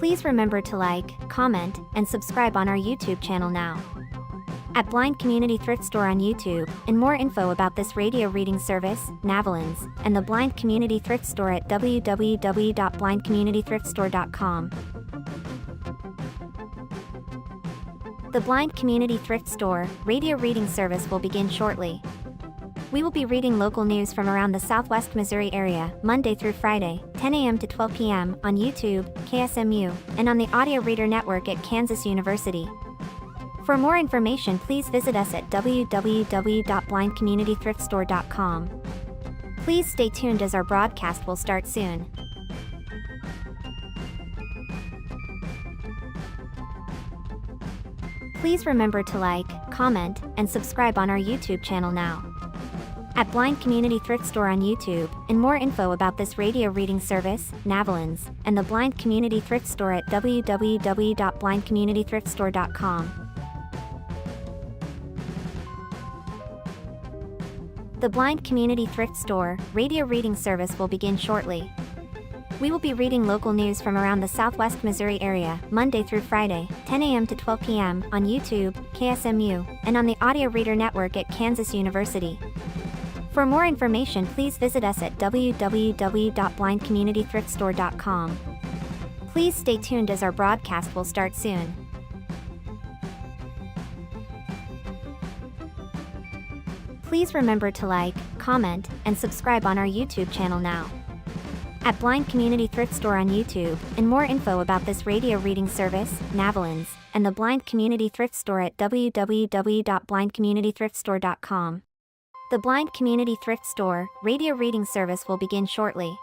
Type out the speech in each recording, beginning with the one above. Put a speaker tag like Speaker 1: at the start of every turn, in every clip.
Speaker 1: Please remember to like, comment, and subscribe on our YouTube channel now. At Blind Community Thrift Store on YouTube, and more info about this radio reading service, Navalins, and the Blind Community Thrift Store at www.blindcommunitythriftstore.com. The Blind Community Thrift Store radio reading service will begin shortly. We will be reading local news from around the Southwest Missouri area, Monday through Friday, 10 a.m. to 12 p.m. on YouTube, KSMU, and on the Audio Reader Network at Kansas University. For more information, please visit us at www.blindcommunitythriftstore.com. Please stay tuned as our broadcast will start soon. Please remember to like, comment, and subscribe on our YouTube channel now. At Blind Community Thrift Store on YouTube, and more info about this radio reading service, Navalins, and the Blind Community Thrift Store at www.blindcommunitythriftstore.com. The Blind Community Thrift Store radio reading service will begin shortly. We will be reading local news from around the Southwest Missouri area, Monday through Friday, 10 a.m. to 12 p.m. on YouTube, KSMU, and on the Audio Reader Network at Kansas University. For more information, please visit us at www.blindcommunitythriftstore.com. Please stay tuned as our broadcast will start soon. Please remember to like, comment, and subscribe on our YouTube channel now. At Blind Community Thrift Store on YouTube, and more info about this radio reading service, Navalins, and the Blind Community Thrift Store at www.blindcommunitythriftstore.com. The Blind Community Thrift Store radio reading service will begin shortly.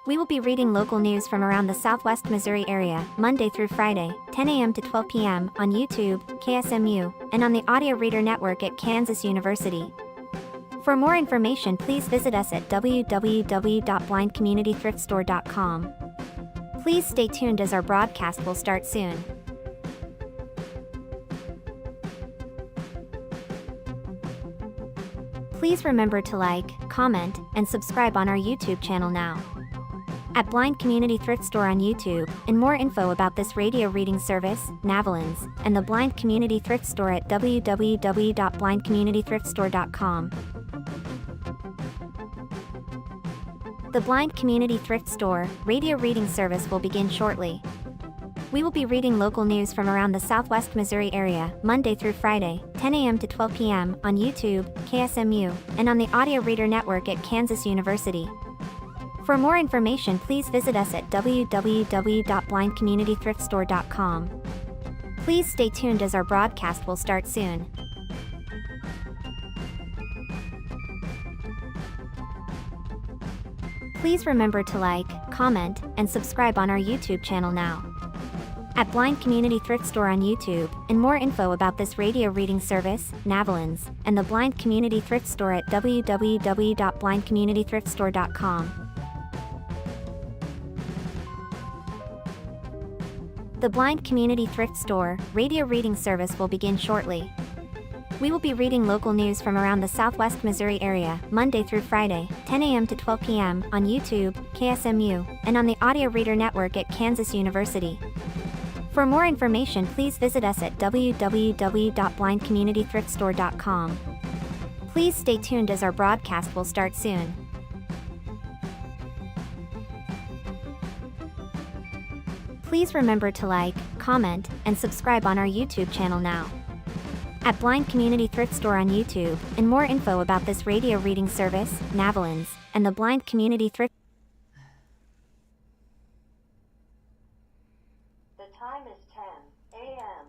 Speaker 1: We will be reading local news from around the Southwest Missouri area, Monday through Friday, 10 a.m. to 12 p.m. on YouTube, KSMU, and on the Audio Reader Network at Kansas University. For more information, please visit us at www.blindcommunitythriftstore.com. Please stay tuned as our broadcast will start soon. Please remember to like, comment, and subscribe on our YouTube channel now. At Blind Community Thrift Store on YouTube, and more info about this radio reading service, Navalins, and the Blind Community Thrift Store at www.blindcommunitythriftstore.com. The Blind Community Thrift Store radio reading service will begin shortly. We will be reading local news from around the Southwest Missouri area, Monday through Friday, 10 a.m. to 12 p.m. on YouTube, KSMU, and on the Audio Reader Network at Kansas University. For more information, please visit us at www.blindcommunitythriftstore.com. Please stay tuned as our broadcast will start soon. Please remember to like, comment, and subscribe on our YouTube channel now. At Blind Community Thrift Store on YouTube, and more info about this radio reading service, Navalins, and the Blind Community Thrift Store at www.blindcommunitythriftstore.com. The Blind Community Thrift Store radio reading service will begin shortly. We will be reading local news from around the Southwest Missouri area, Monday through Friday, 10 a.m. to 12 p.m. on YouTube, KSMU, and on the Audio Reader Network at Kansas University. For more information, please visit us at www.blindcommunitythriftstore.com. Please stay tuned as our broadcast will start soon. Please remember to like, comment, and subscribe on our YouTube channel now. At Blind Community Thrift Store on YouTube, and more info about this radio reading service, Navalins, and the Blind Community Thrift.
Speaker 2: The time is 10 a.m.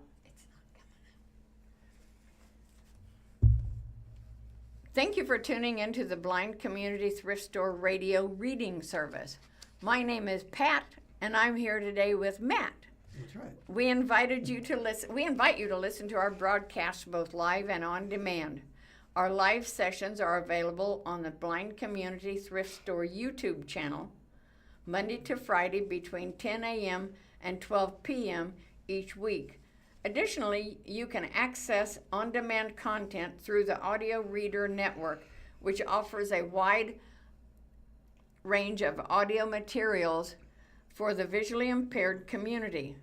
Speaker 3: Thank you for tuning into the Blind Community Thrift Store radio reading service. My name is Pat, and I'm here today with Matt.
Speaker 4: That's right.
Speaker 3: We invite you to listen to our broadcasts both live and on demand. Our live sessions are available on the Blind Community Thrift Store YouTube channel, Monday to Friday between 10 a.m. and 12 p.m. each week. Additionally, you can access on-demand content through the Audio Reader Network, which offers a wide range of audio materials for the visually impaired community.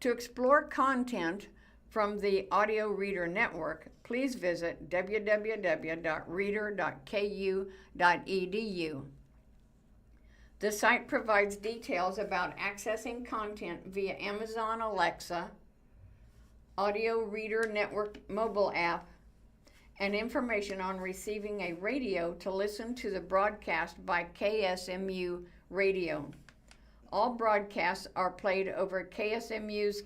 Speaker 3: To explore content from the Audio Reader Network, please visit www.reader.ku.edu. The site provides details about accessing content via Amazon Alexa, Audio Reader Network mobile app, and information on receiving a radio to listen to the broadcast by KSMU Radio. All broadcasts are played over KSMU's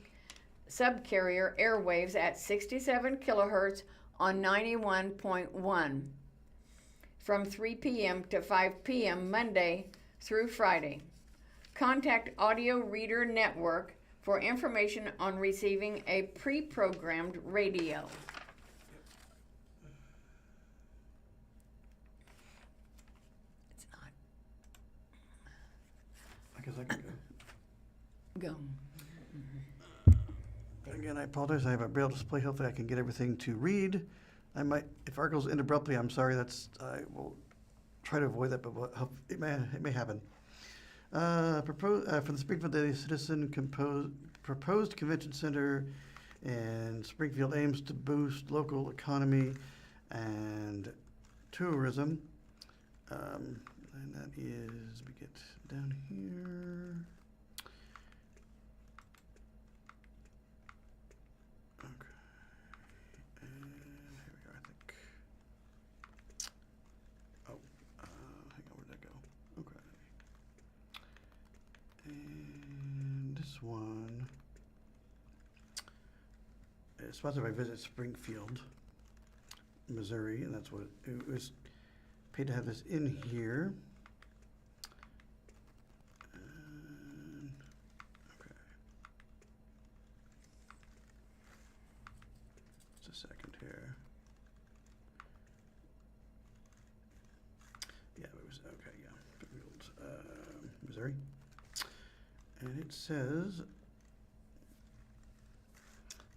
Speaker 3: subcarrier airwaves at 67 kilohertz on 91.1 from 3 p.m. to 5 p.m. Monday through Friday. Contact Audio Reader Network for information on receiving a pre-programmed radio. It's not.
Speaker 4: I guess I can go.
Speaker 3: Go.
Speaker 4: Again, I apologize. I have a braille display. Hopefully I can get everything to read. I might, if art goes in abruptly, I'm sorry. I will try to avoid that, but it may happen. From the Springfield Daily Citizen, proposed convention center in Springfield aims to boost local economy and tourism. And that is, we get down here. Okay. And here we are, I think. Oh, hang on, where'd that go? Okay. And this one is sponsored by Visit Springfield, Missouri, and that's what it was paid to have this in here. And, okay. Just a second here. Yeah, it was, okay, yeah. Springfield, Missouri. And it says,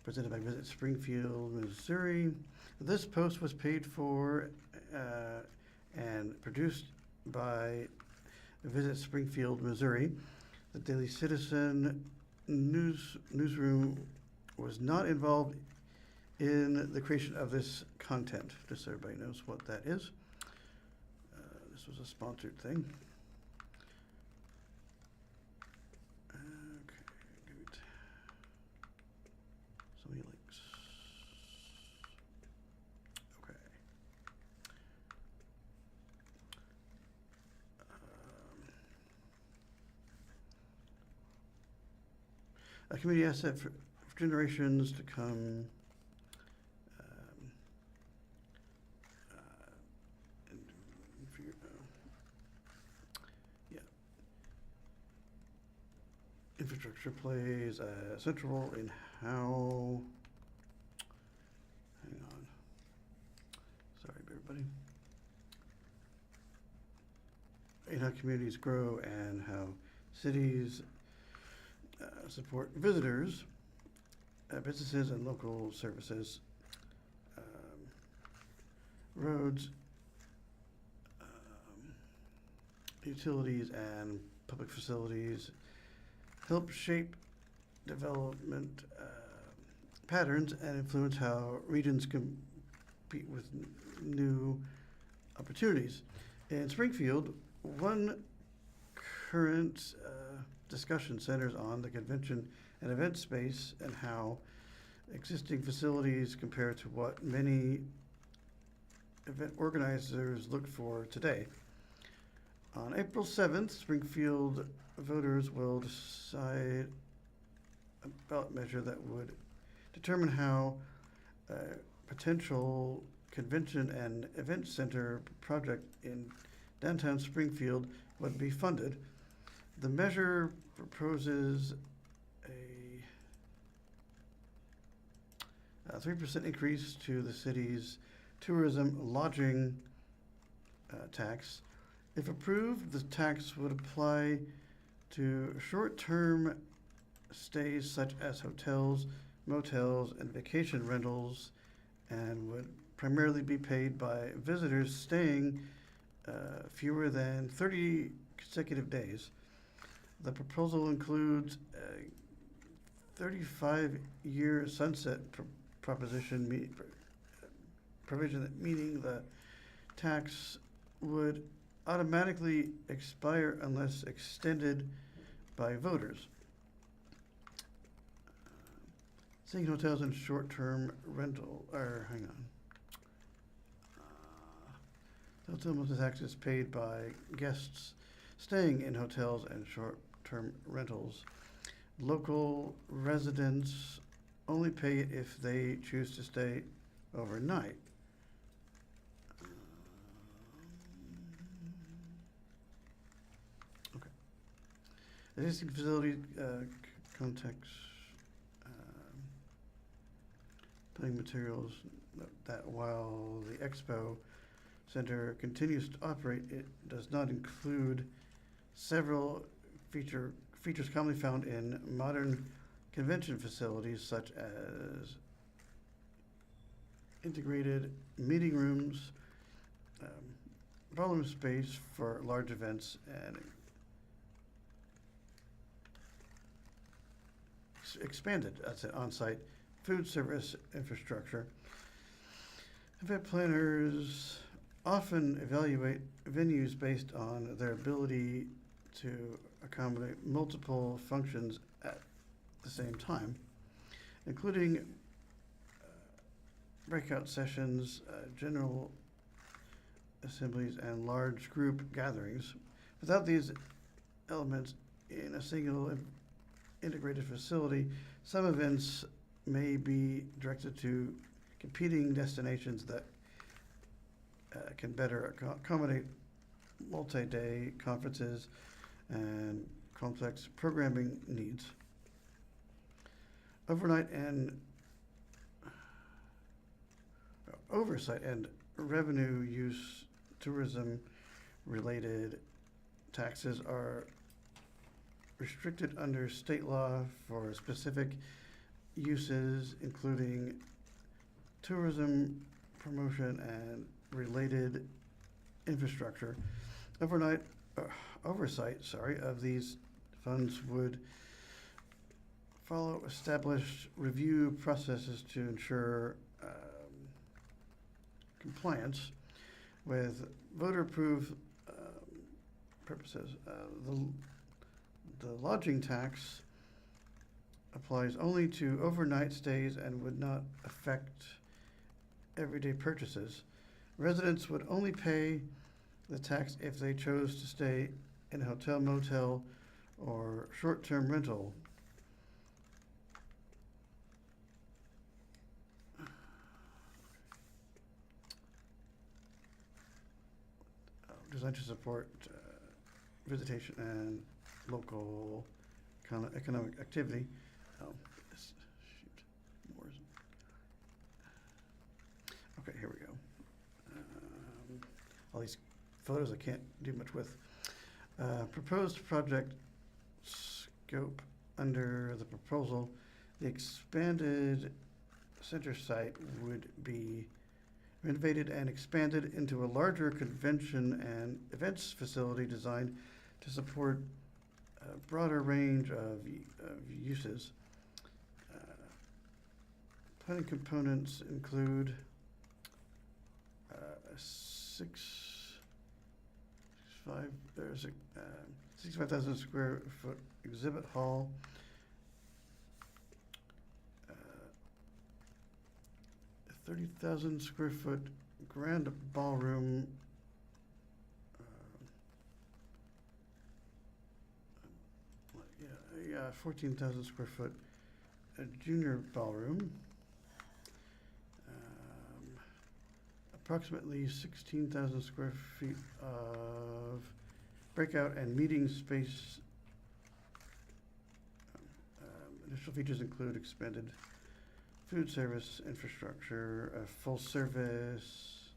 Speaker 4: presented by Visit Springfield, Missouri. This post was paid for and produced by Visit Springfield, Missouri. The Daily Citizen newsroom was not involved in the creation of this content, just so everybody knows what that is. This was a sponsored thing. Okay, good. So many links. Okay. A community asset for generations to come. Infrastructure plays a central role in how, hang on, sorry everybody, in how communities grow and how cities support visitors, businesses and local services, roads, utilities and public facilities, help shape development patterns and influence how regions compete with new opportunities. In Springfield, one current discussion centers on the convention and event space and how existing facilities compare to what many event organizers look for today. On April 7th, Springfield voters will decide a ballot measure that would determine how a potential convention and event center project in downtown Springfield would be funded. The measure proposes a 3% increase to the city's tourism lodging tax. If approved, the tax would apply to short-term stays such as hotels, motels, and vacation rentals, and would primarily be paid by visitors staying fewer than 30 consecutive days. The proposal includes a 35-year sunset provision, that meaning the tax would automatically expire unless extended by voters. Seeing hotels and short-term rental, hang on. Hotel motel tax is paid by guests staying in hotels and short-term rentals. Local residents only pay it if they choose to stay overnight. Okay. Existing facility context, putting materials that while the Expo Center continues to operate, it does not include several features commonly found in modern convention facilities, such as integrated meeting rooms, ballroom space for large events, and expanded on-site food service infrastructure. Event planners often evaluate venues based on their ability to accommodate multiple functions at the same time, including breakout sessions, general assemblies, and large group gatherings. Without these elements in a single integrated facility, some events may be directed to competing destinations that can better accommodate multi-day conferences and complex programming needs. Oversight and revenue use tourism related taxes are restricted under state law for specific uses, including tourism promotion and related infrastructure. Oversight of these funds would follow established review processes to ensure compliance with voter-approved purposes. The lodging tax applies only to overnight stays and would not affect everyday purchases. Residents would only pay the tax if they chose to stay in a hotel, motel, or short-term rental. Designed to support visitation and local economic activity. Okay, here we go. All these photos I can't do much with. Proposed project scope under the proposal, the expanded center site would be renovated and expanded into a larger convention and events facility designed to support a broader range of uses. Planning components include there's a 65,000 square foot exhibit hall, a 30,000 square foot grand ballroom, 14,000 square foot junior ballroom, approximately 16,000 square feet of breakout and meeting space. Initial features include expanded food service infrastructure, a full service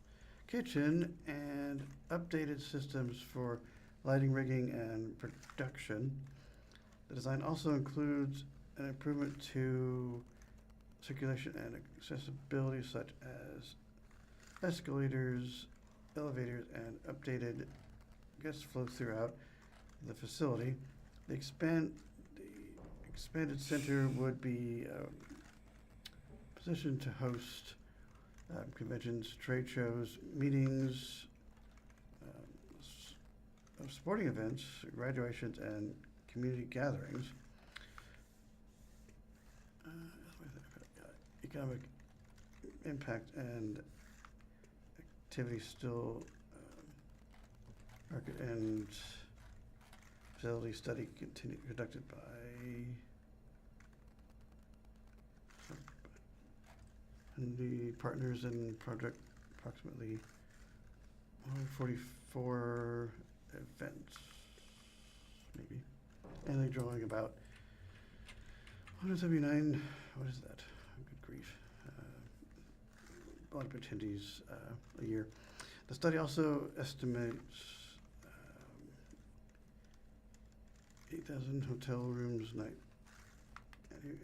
Speaker 4: kitchen, and updated systems for lighting, rigging, and production. The design also includes an improvement to circulation and accessibility, such as escalators, elevators, and updated guest flow throughout the facility. The expanded center would be positioned to host conventions, trade shows, meetings, sporting events, graduations, and community gatherings. Economic impact and activity still market and facility study conducted by the partners in project, approximately 144 events, maybe, and they're drawing about 179. What is that? Good grief! A lot of attendees a year. The study also estimates 8,000 hotel rooms night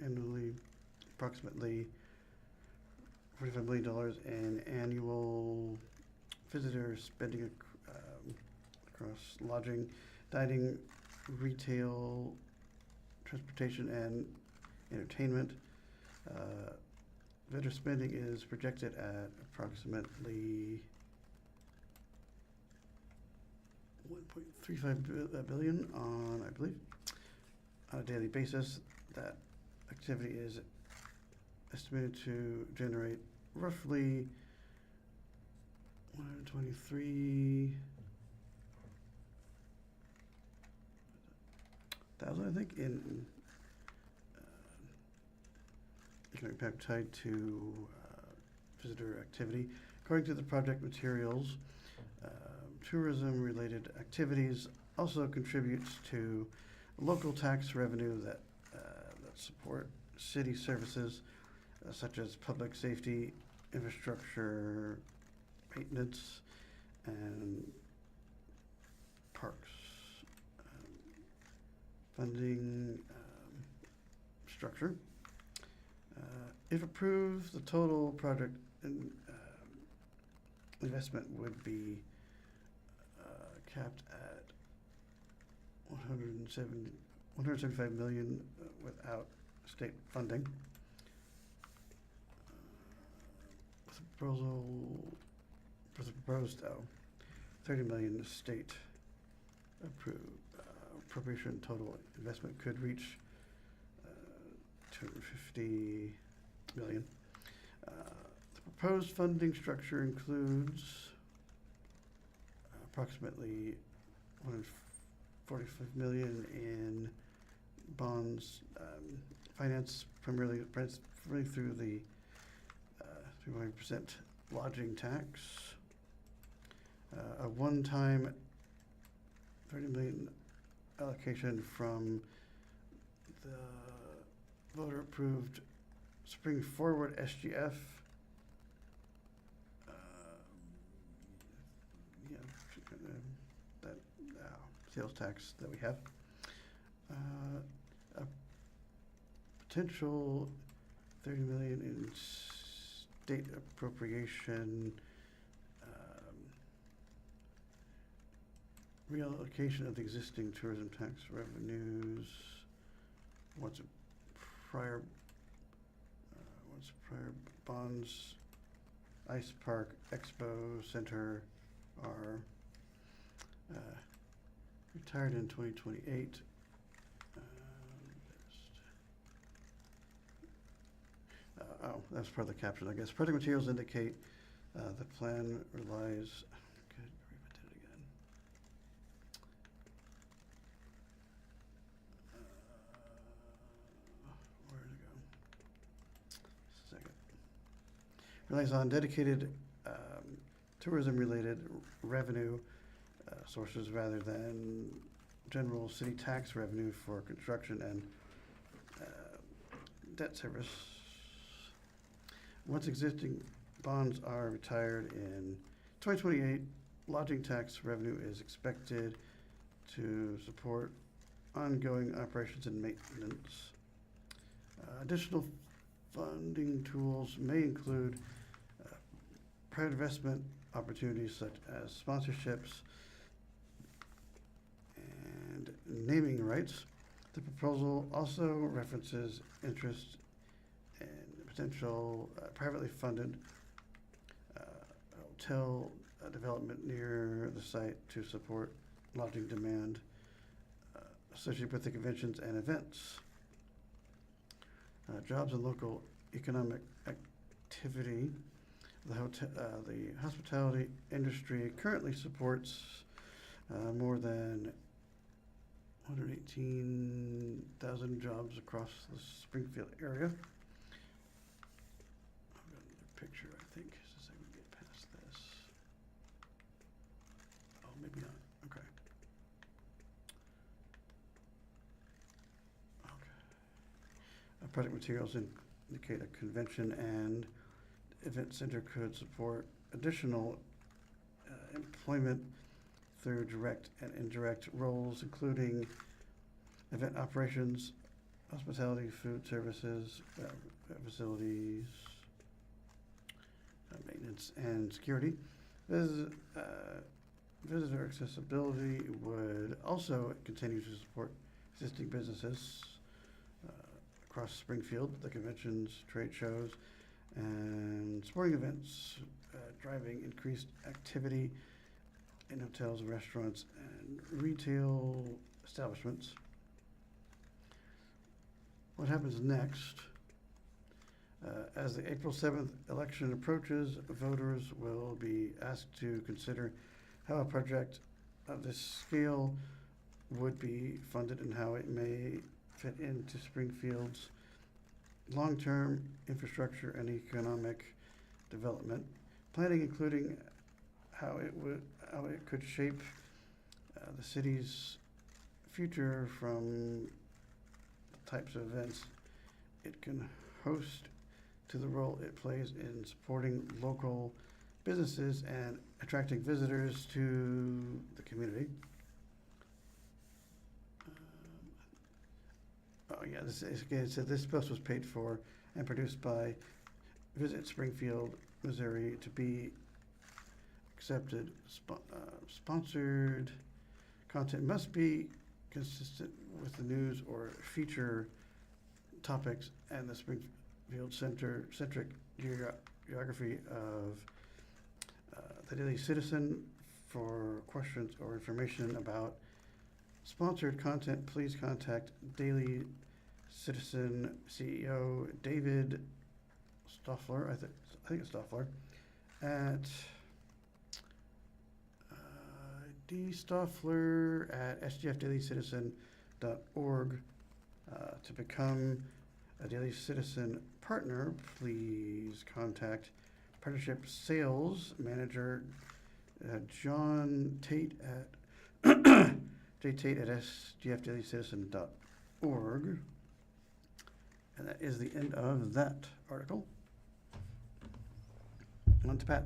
Speaker 4: annually, approximately $45 million in annual visitor spending across lodging, dining, retail, transportation, and entertainment. Visitor spending is projected at approximately $1.35 billion on, I believe, on a daily basis. That activity is estimated to generate roughly 123,000, I think, in economic impact tied to visitor activity. According to the project materials, tourism-related activities also contributes to local tax revenue that support city services such as public safety, infrastructure, maintenance, and parks. Funding structure. If approved, the total project investment would be capped at $175 million without state funding. Proposed $30 million state appropriation. Total investment could reach $250 million. The proposed funding structure includes approximately $145 million in bonds, financed primarily through the 3.5% lodging tax, a one-time $30 million allocation from the voter-approved Spring Forward SGF, that sales tax that we have, a potential $30 million in state appropriation, reallocation of the existing tourism tax revenues once prior bonds, Ice Park, Expo Center are retired in 2028. That's part of the caption, I guess. Project materials indicate the plan relies. Good grief, I did it again. Where did it go? Second. Relies on dedicated tourism-related revenue sources rather than general city tax revenue for construction and debt service. Once existing bonds are retired in 2028, lodging tax revenue is expected to support ongoing operations and maintenance. Additional funding tools may include private investment opportunities such as sponsorships and naming rights. The proposal also references interest in potential privately funded hotel development near the site to support lodging demand associated with the conventions and events. Jobs and local economic activity. The hospitality industry currently supports more than 118,000 jobs across the Springfield area. I've got another picture, I think, so we can get past this. Oh, maybe not. Okay. Project materials indicate a convention and event center could support additional employment through direct and indirect roles, including event operations, hospitality, food services, facilities, maintenance, and security. Visitor accessibility would also continue to support existing businesses across Springfield, the conventions, trade shows, and sporting events, driving increased activity in hotels, restaurants, and retail establishments. What happens next? As the April 7th election approaches, voters will be asked to consider how a project of this scale would be funded and how it may fit into Springfield's long-term infrastructure and economic development planning, including how it could shape the city's future from the types of events it can host to the role it plays in supporting local businesses and attracting visitors to the community. This post was paid for and produced by Visit Springfield, Missouri, to be accepted. Sponsored content must be consistent with the news or feature topics and the Springfield centric geography of the Daily Citizen. For questions or information about sponsored content, please contact Daily Citizen CEO David Stoffler, I think it's Stoffler, at dstoffler@sgfdailycitizen.org. To become a Daily Citizen partner, please contact Partnership Sales Manager John Tate at sgfdailycitizen.org. And that is the end of that article. On to Pat.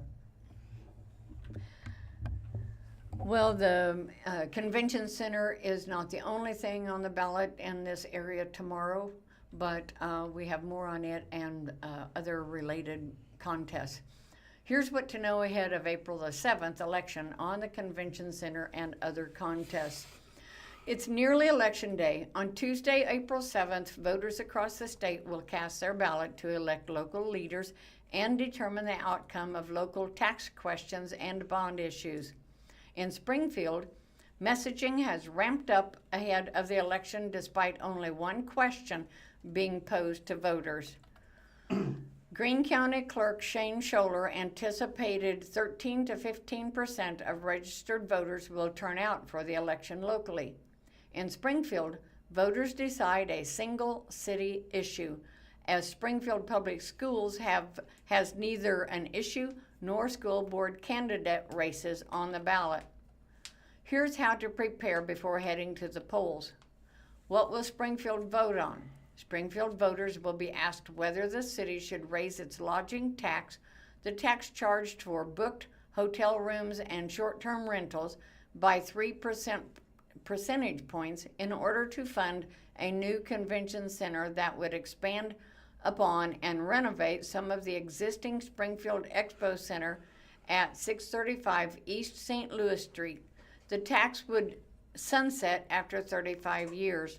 Speaker 3: Well, the convention center is not the only thing on the ballot in this area tomorrow, but we have more on it and other related contests. Here's what to know ahead of April the 7th election on the convention center and other contests. It's nearly Election Day. On Tuesday, April 7th, voters across the state will cast their ballot to elect local leaders and determine the outcome of local tax questions and bond issues. In Springfield, messaging has ramped up ahead of the election despite only one question being posed to voters. Greene County Clerk Shane Scholler anticipated 13 to 15% of registered voters will turn out for the election locally. In Springfield, voters decide a single city issue, as Springfield Public Schools has neither an issue nor school board candidate races on the ballot. Here's how to prepare before heading to the polls. What will Springfield vote on? Springfield voters will be asked whether the city should raise its lodging tax, the tax charged for booked hotel rooms and short-term rentals, by 3% percentage points in order to fund a new convention center that would expand upon and renovate some of the existing Springfield Expo Center at 635 East St. Louis Street. The tax would sunset after 35 years.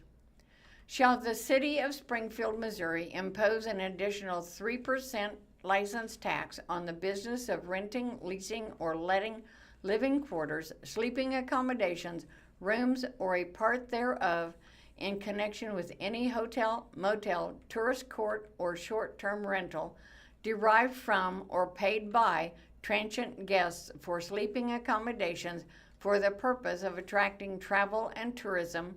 Speaker 3: Shall the City of Springfield, Missouri impose an additional 3% license tax on the business of renting, leasing, or letting living quarters, sleeping accommodations, rooms, or a part thereof in connection with any hotel, motel, tourist court, or short-term rental derived from or paid by transient guests for sleeping accommodations for the purpose of attracting travel and tourism,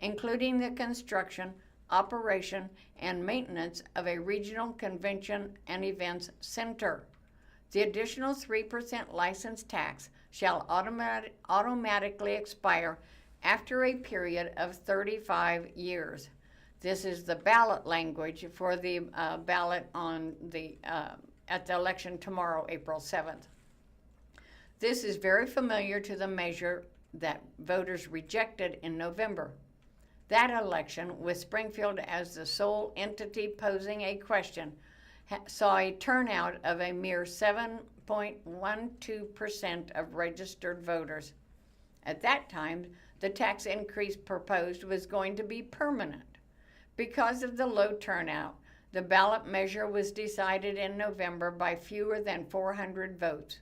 Speaker 3: including the construction, operation, and maintenance of a regional convention and events center. The additional 3% license tax shall automatically expire after a period of 35 years. This is the ballot language for the ballot on the at the election tomorrow, April 7th. This is very familiar to the measure that voters rejected in November. That election, with Springfield as the sole entity posing a question, saw a turnout of a mere 7.12% of registered voters. At that time, the tax increase proposed was going to be permanent. Because of the low turnout, the ballot measure was decided in November by fewer than 400 votes.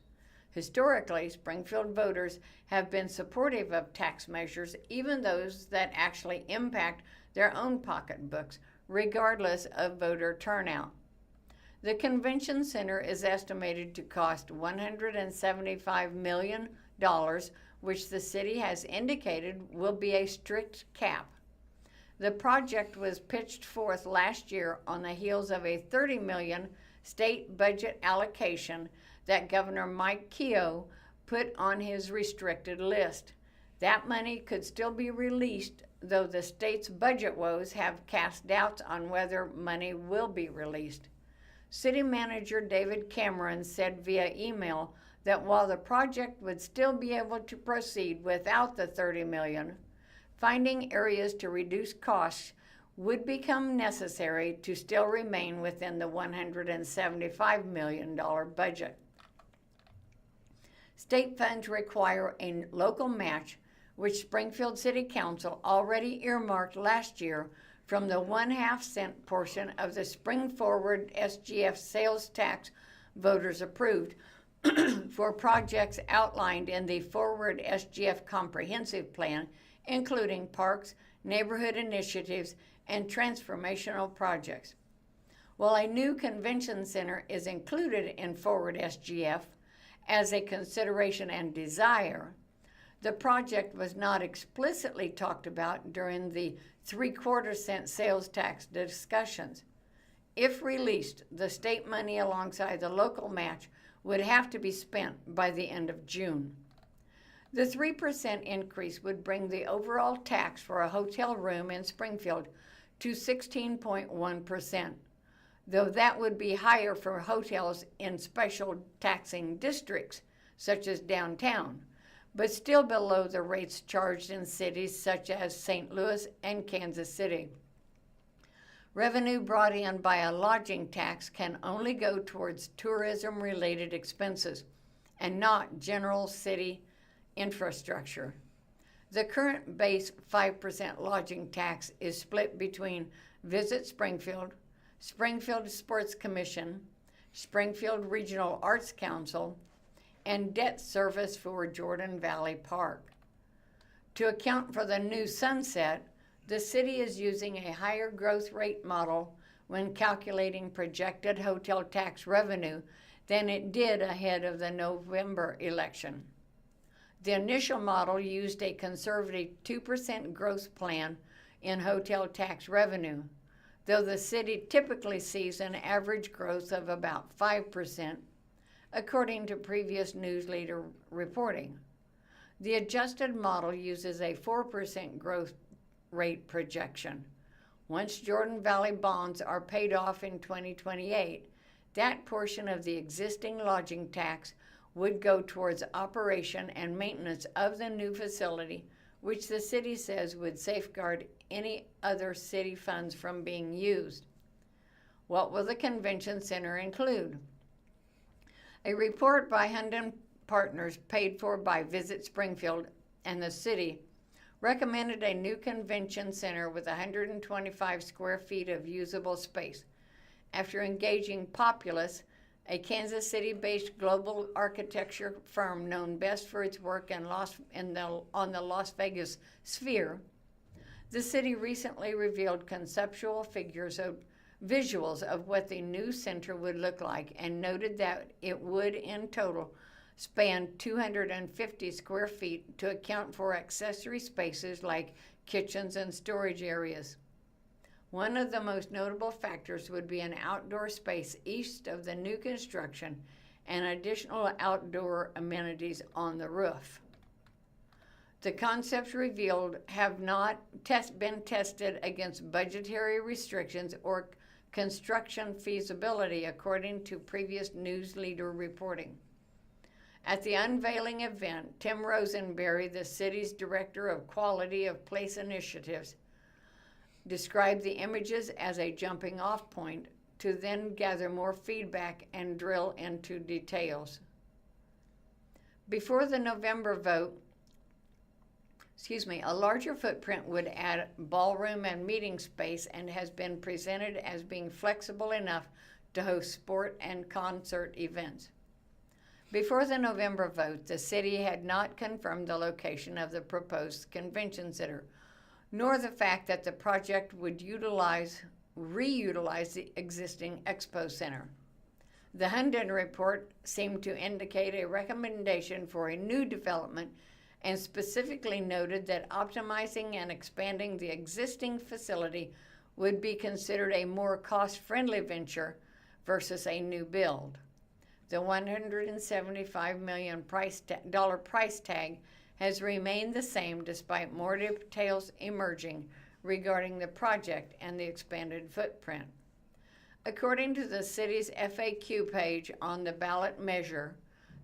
Speaker 3: Historically, Springfield voters have been supportive of tax measures, even those that actually impact their own pocketbooks, regardless of voter turnout. The convention center is estimated to cost $175 million, which the city has indicated will be a strict cap. The project was pitched forth last year on the heels of a $30 million state budget allocation that Governor Mike Keogh put on his restricted list. That money could still be released, though the state's budget woes have cast doubts on whether money will be released. City Manager David Cameron said via email that while the project would still be able to proceed without the $30 million, finding areas to reduce costs would become necessary to still remain within the $175 million budget. State funds require a local match, which Springfield City Council already earmarked last year from the 1/2 cent portion of the Spring Forward SGF sales tax voters approved for projects outlined in the Forward SGF Comprehensive Plan, including parks, neighborhood initiatives, and transformational projects. While a new convention center is included in Forward SGF as a consideration and desire, the project was not explicitly talked about during the 3/4 cent sales tax discussions. If released, the state money alongside the local match would have to be spent by the end of June. The 3% increase would bring the overall tax for a hotel room in Springfield to 16.1%, though that would be higher for hotels in special taxing districts, such as downtown, but still below the rates charged in cities such as St. Louis and Kansas City. Revenue brought in by a lodging tax can only go towards tourism-related expenses and not general city infrastructure. The current base 5% lodging tax is split between Visit Springfield, Springfield Sports Commission, Springfield Regional Arts Council, and debt service for Jordan Valley Park. To account for the new sunset, the city is using a higher growth rate model when calculating projected hotel tax revenue than it did ahead of the November election. The initial model used a conservative 2% growth plan in hotel tax revenue, though the city typically sees an average growth of about 5%, according to previous News-Leader reporting. The adjusted model uses a 4% growth rate projection. Once Jordan Valley bonds are paid off in 2028, that portion of the existing lodging tax would go towards operation and maintenance of the new facility, which the city says would safeguard any other city funds from being used. What will the convention center include? A report by Hunden Partners, paid for by Visit Springfield and the city, recommended a new convention center with 125 square feet of usable space. After engaging Populous, a Kansas City-based global architecture firm known best for its work on the Las Vegas sphere, the city recently revealed conceptual visuals of what the new center would look like and noted that it would in total span 250 square feet to account for accessory spaces like kitchens and storage areas. One of the most notable factors would be an outdoor space east of the new construction and additional outdoor amenities on the roof. The concepts revealed have not been tested against budgetary restrictions or construction feasibility, according to previous News-Leader reporting. At the unveiling event, Tim Rosenberry, the city's Director of Quality of Place Initiatives, described the images as a jumping-off point to then gather more feedback and drill into details. Before the November vote, a larger footprint would add ballroom and meeting space and has been presented as being flexible enough to host sport and concert events. Before the November vote, the city had not confirmed the location of the proposed convention center, nor the fact that the project would reutilize the existing expo center. The Hunden report seemed to indicate a recommendation for a new development and specifically noted that optimizing and expanding the existing facility would be considered a more cost-friendly venture versus a new build. The $175 million price tag has remained the same despite more details emerging regarding the project and the expanded footprint. According to the city's FAQ page on the ballot measure,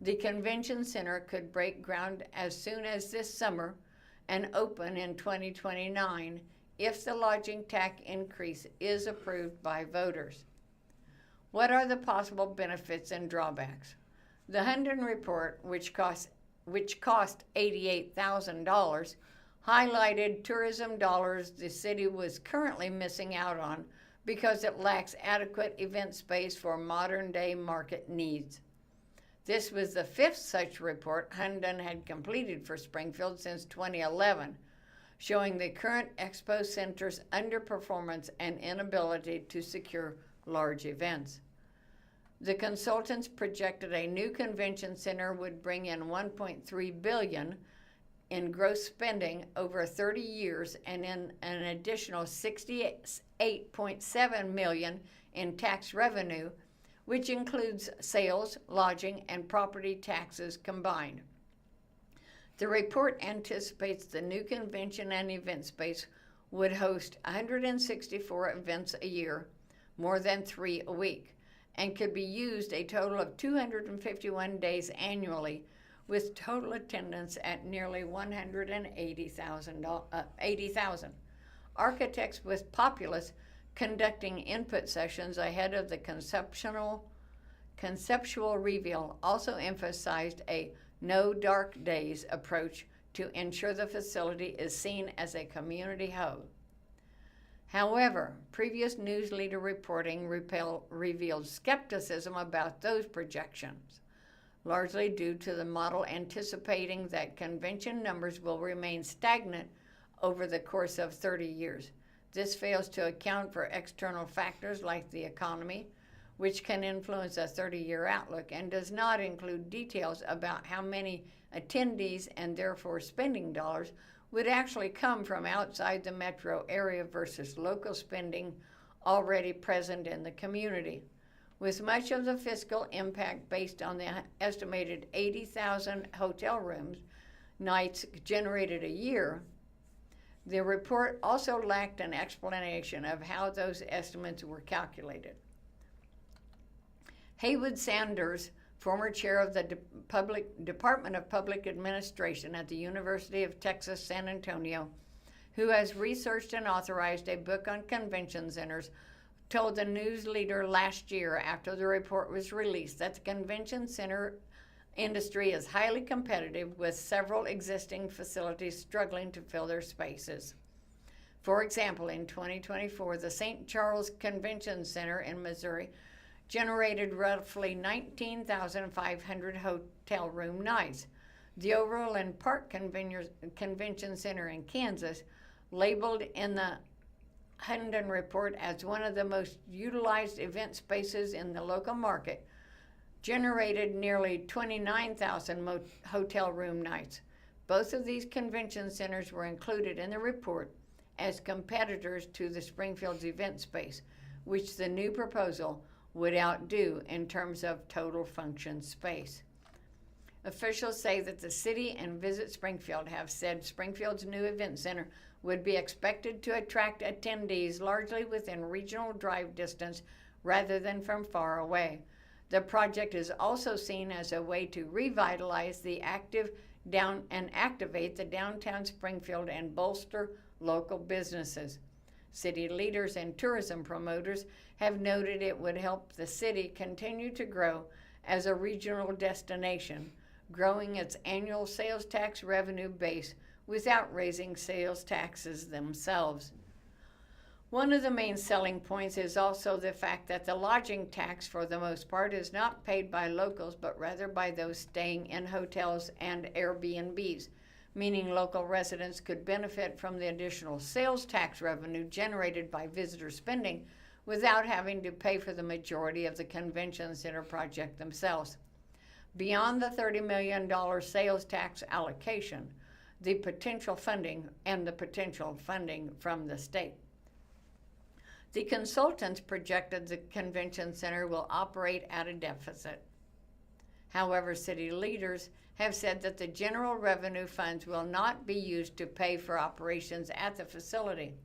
Speaker 3: the convention center could break ground as soon as this summer and open in 2029 if the lodging tax increase is approved by voters. What are the possible benefits and drawbacks? The Hunden report, which cost $88,000, highlighted tourism dollars the city was currently missing out on because it lacks adequate event space for modern-day market needs. This was the fifth such report Hunden had completed for Springfield since 2011, showing the current expo center's underperformance and inability to secure large events. The consultants projected a new convention center would bring in $1.3 billion in gross spending over 30 years and in an additional $68.7 million in tax revenue, which includes sales, lodging, and property taxes combined. The report anticipates the new convention and event space would host 164 events a year, more than 3 a week, and could be used a total of 251 days annually, with total attendance at nearly 80,000. Architects with Populous conducting input sessions ahead of the conceptual reveal also emphasized a no dark days approach to ensure the facility is seen as a community hub. However, previous News-Leader reporting revealed skepticism about those projections, largely due to the model anticipating that convention numbers will remain stagnant over the course of 30 years. This fails to account for external factors like the economy, which can influence a 30-year outlook, and does not include details about how many attendees and therefore spending dollars would actually come from outside the metro area versus local spending already present in the community. With much of the fiscal impact based on the estimated 80,000 hotel rooms nights generated a year, the report also lacked an explanation of how those estimates were calculated. Haywood Sanders, former chair of the Department of Public Administration at the University of Texas, San Antonio, who has researched and authorized a book on convention centers, told the News-Leader last year after the report was released that the convention center industry is highly competitive, with several existing facilities struggling to fill their spaces. For example, in 2024, the St. Charles Convention Center in Missouri generated roughly 19,500 hotel room nights. The Overland Park Convention Center in Kansas, labeled in the Hunden Report as one of the most utilized event spaces in the local market, generated nearly 29,000 hotel room nights. Both of these convention centers were included in the report as competitors to the Springfield's event space, which the new proposal would outdo in terms of total function space. Officials say that the city and Visit Springfield have said Springfield's new event center would be expected to attract attendees largely within regional drive distance rather than from far away. The project is also seen as a way to revitalize the activate the downtown Springfield and bolster local businesses. City leaders and tourism promoters have noted it would help the city continue to grow as a regional destination, growing its annual sales tax revenue base without raising sales taxes themselves. One of the main selling points is also the fact that the lodging tax, for the most part, is not paid by locals, but rather by those staying in hotels and Airbnbs, meaning local residents could benefit from the additional sales tax revenue generated by visitor spending without having to pay for the majority of the convention center project themselves. Beyond the $30 million sales tax allocation, the potential funding from the state. The consultants projected the convention center will operate at a deficit. However, city leaders have said that the general revenue funds will not be used to pay for operations at the facility.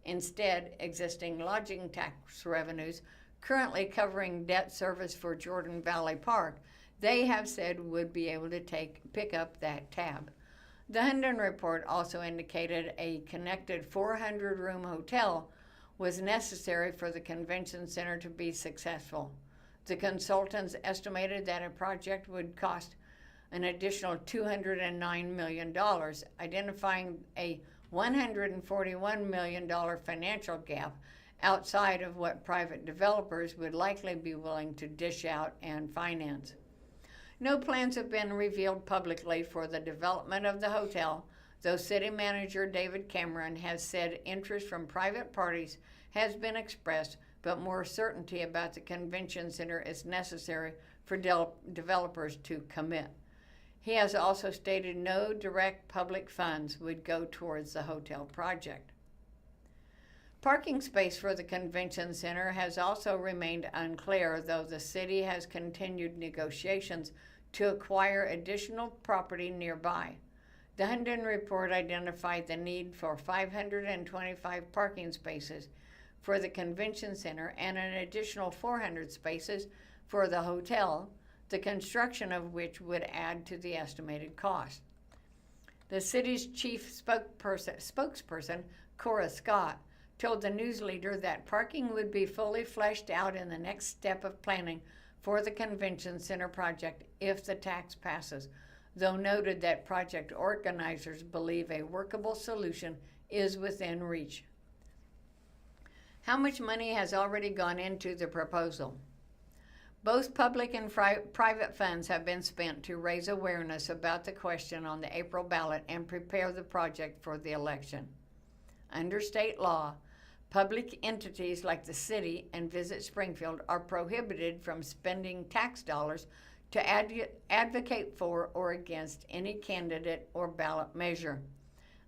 Speaker 3: Instead, existing lodging tax revenues, currently covering debt service for Jordan Valley Park, they have said would be able to pick up that tab. The Hunden Report also indicated a connected 400-room hotel was necessary for the convention center to be successful. The consultants estimated that a project would cost an additional $209 million, identifying a $141 million financial gap outside of what private developers would likely be willing to dish out and finance. No plans have been revealed publicly for the development of the hotel, though City Manager David Cameron has said interest from private parties has been expressed, but more certainty about the convention center is necessary for developers to commit. He has also stated no direct public funds would go towards the hotel project. Parking space for the convention center has also remained unclear, though the city has continued negotiations to acquire additional property nearby. The Hunden Report identified the need for 525 parking spaces for the convention center and an additional 400 spaces for the hotel, the construction of which would add to the estimated cost. The city's chief spokesperson, Cora Scott, told the News-Leader that parking would be fully fleshed out in the next step of planning for the convention center project if the tax passes, though noted that project organizers believe a workable solution is within reach. How much money has already gone into the proposal? Both public and private funds have been spent to raise awareness about the question on the April ballot and prepare the project for the election. Under state law, public entities like the city and Visit Springfield are prohibited from spending tax dollars to advocate for or against any candidate or ballot measure,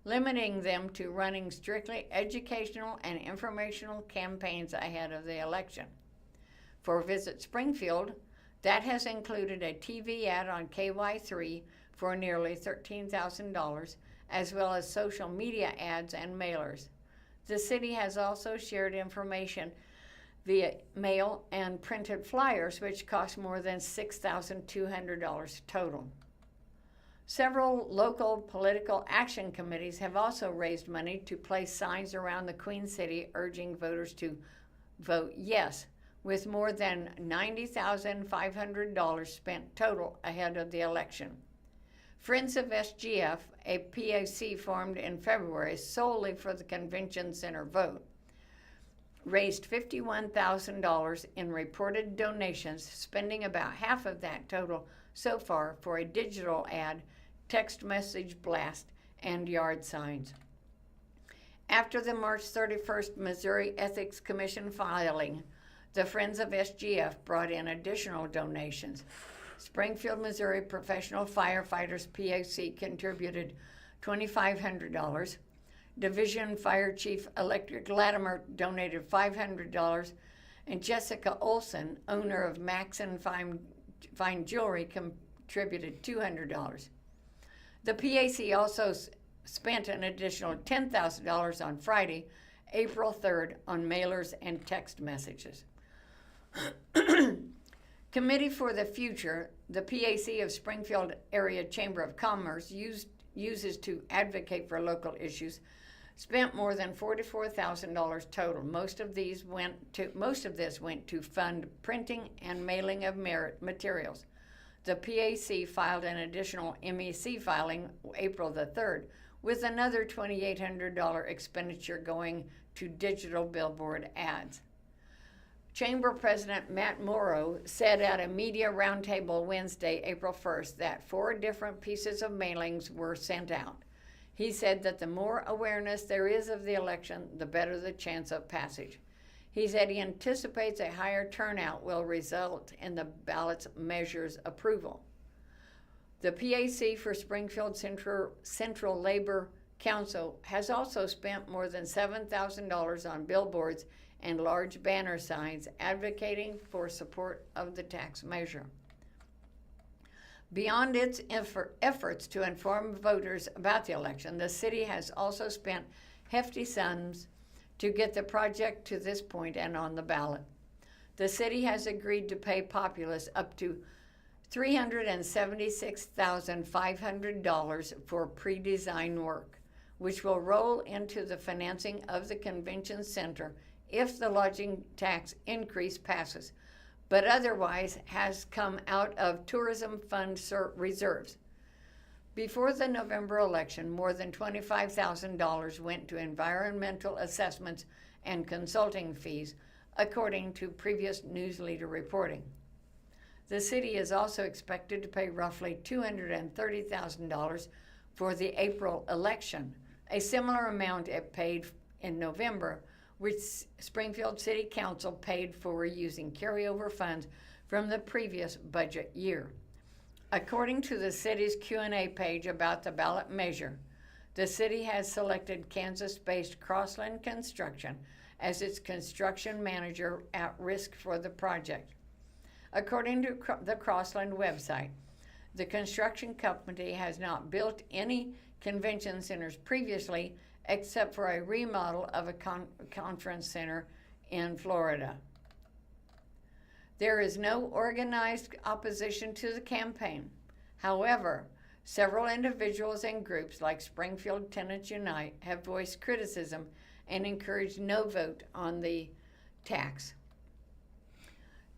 Speaker 3: limiting them to running strictly educational and informational campaigns ahead of the election. For Visit Springfield, that has included a TV ad on KY3 for nearly $13,000, as well as social media ads and mailers. The city has also shared information via mail and printed flyers, which cost more than $6,200 total. Several local political action committees have also raised money to place signs around the Queen City urging voters to vote yes, with more than $90,500 spent total ahead of the election. Friends of SGF, a PAC formed in February solely for the convention center vote, raised $51,000 in reported donations, spending about half of that total so far for a digital ad, text message blast, and yard signs. After the March 31st Missouri Ethics Commission filing, the Friends of SGF brought in additional donations. Springfield, Missouri Professional Firefighters PAC contributed $2,500. Division Fire Chief Electric Latimer donated $500, and Jessica Olson, owner of Max and Fine Jewelry, contributed $200. The PAC also spent an additional $10,000 on Friday, April 3rd, on mailers and text messages. Committee for the Future, the PAC of Springfield Area Chamber of Commerce uses to advocate for local issues, spent more than $44,000 total. Most of this went to fund printing and mailing of materials. The PAC filed an additional MEC filing April the 3rd, with another $2,800 expenditure going to digital billboard ads. Chamber President Matt Morrow said at a media roundtable Wednesday, April 1st, that 4 different pieces of mailings were sent out. He said that the more awareness there is of the election, the better the chance of passage. He said he anticipates a higher turnout will result in the ballot's measures approval. The PAC for Springfield Central Labor Council has also spent more than $7,000 on billboards and large banner signs advocating for support of the tax measure. Beyond its efforts to inform voters about the election, the city has also spent hefty sums to get the project to this point and on the ballot. The city has agreed to pay Populous up to $376,500 for pre-design work, which will roll into the financing of the convention center if the lodging tax increase passes, but otherwise has come out of tourism fund reserves. Before the November election, more than $25,000 went to environmental assessments and consulting fees, according to previous News-Leader reporting. The city is also expected to pay roughly $230,000 for the April election, a similar amount it paid in November, which Springfield City Council paid for using carryover funds from the previous budget year. According to the city's Q&A page about the ballot measure, the city has selected Kansas-based Crossland Construction as its construction manager at risk for the project. According to the Crossland website, the construction company has not built any convention centers previously except for a remodel of a conference center in Florida. There is no organized opposition to the campaign. However, several individuals and groups like Springfield Tenants Unite have voiced criticism and encouraged no vote on the tax.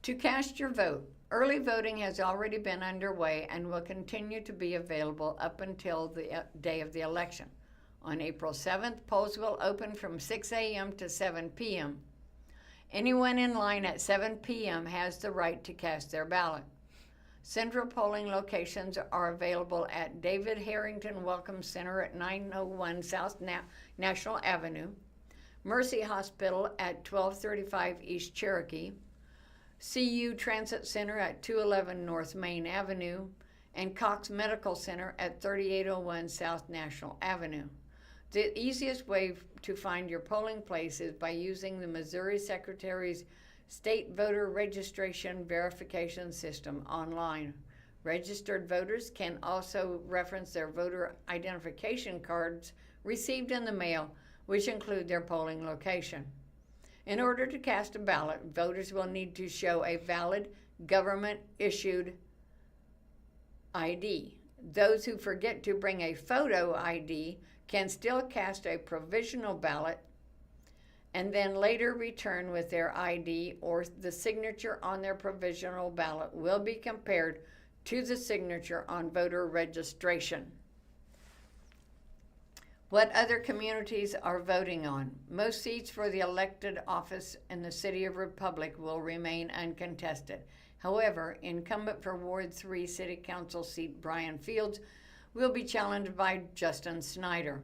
Speaker 3: To cast your vote, early voting has already been underway and will continue to be available up until the day of the election. On April 7th, polls will open from 6 a.m. to 7 p.m. Anyone in line at 7 p.m. has the right to cast their ballot. Central polling locations are available at David Harrington Welcome Center at 901 South National Avenue, Mercy Hospital at 1235 East Cherokee, CU Transit Center at 211 North Main Avenue, and Cox Medical Center at 3801 South National Avenue. The easiest way to find your polling place is by using the Missouri Secretary's State Voter Registration Verification System online. Registered voters can also reference their voter identification cards received in the mail, which include their polling location. In order to cast a ballot, voters will need to show a valid government-issued ID. Those who forget to bring a photo ID can still cast a provisional ballot and then later return with their ID or the signature on their provisional ballot will be compared to the signature on voter registration. What other communities are voting on? Most seats for the elected office in the City of Republic will remain uncontested. However, incumbent for Ward 3 City Council seat Brian Fields will be challenged by Justin Snyder.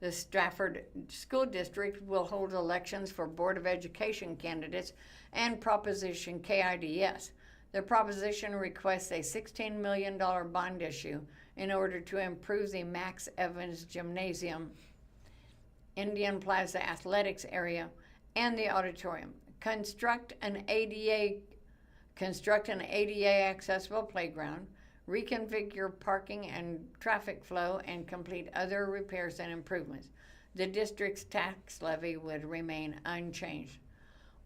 Speaker 3: The Stafford School District will hold elections for Board of Education candidates and Proposition KIDS. The proposition requests a $16 million bond issue in order to improve the Max Evans Gymnasium, Indian Plaza Athletics area, and the auditorium. Construct an ADA accessible playground, reconfigure parking and traffic flow, and complete other repairs and improvements. The district's tax levy would remain unchanged.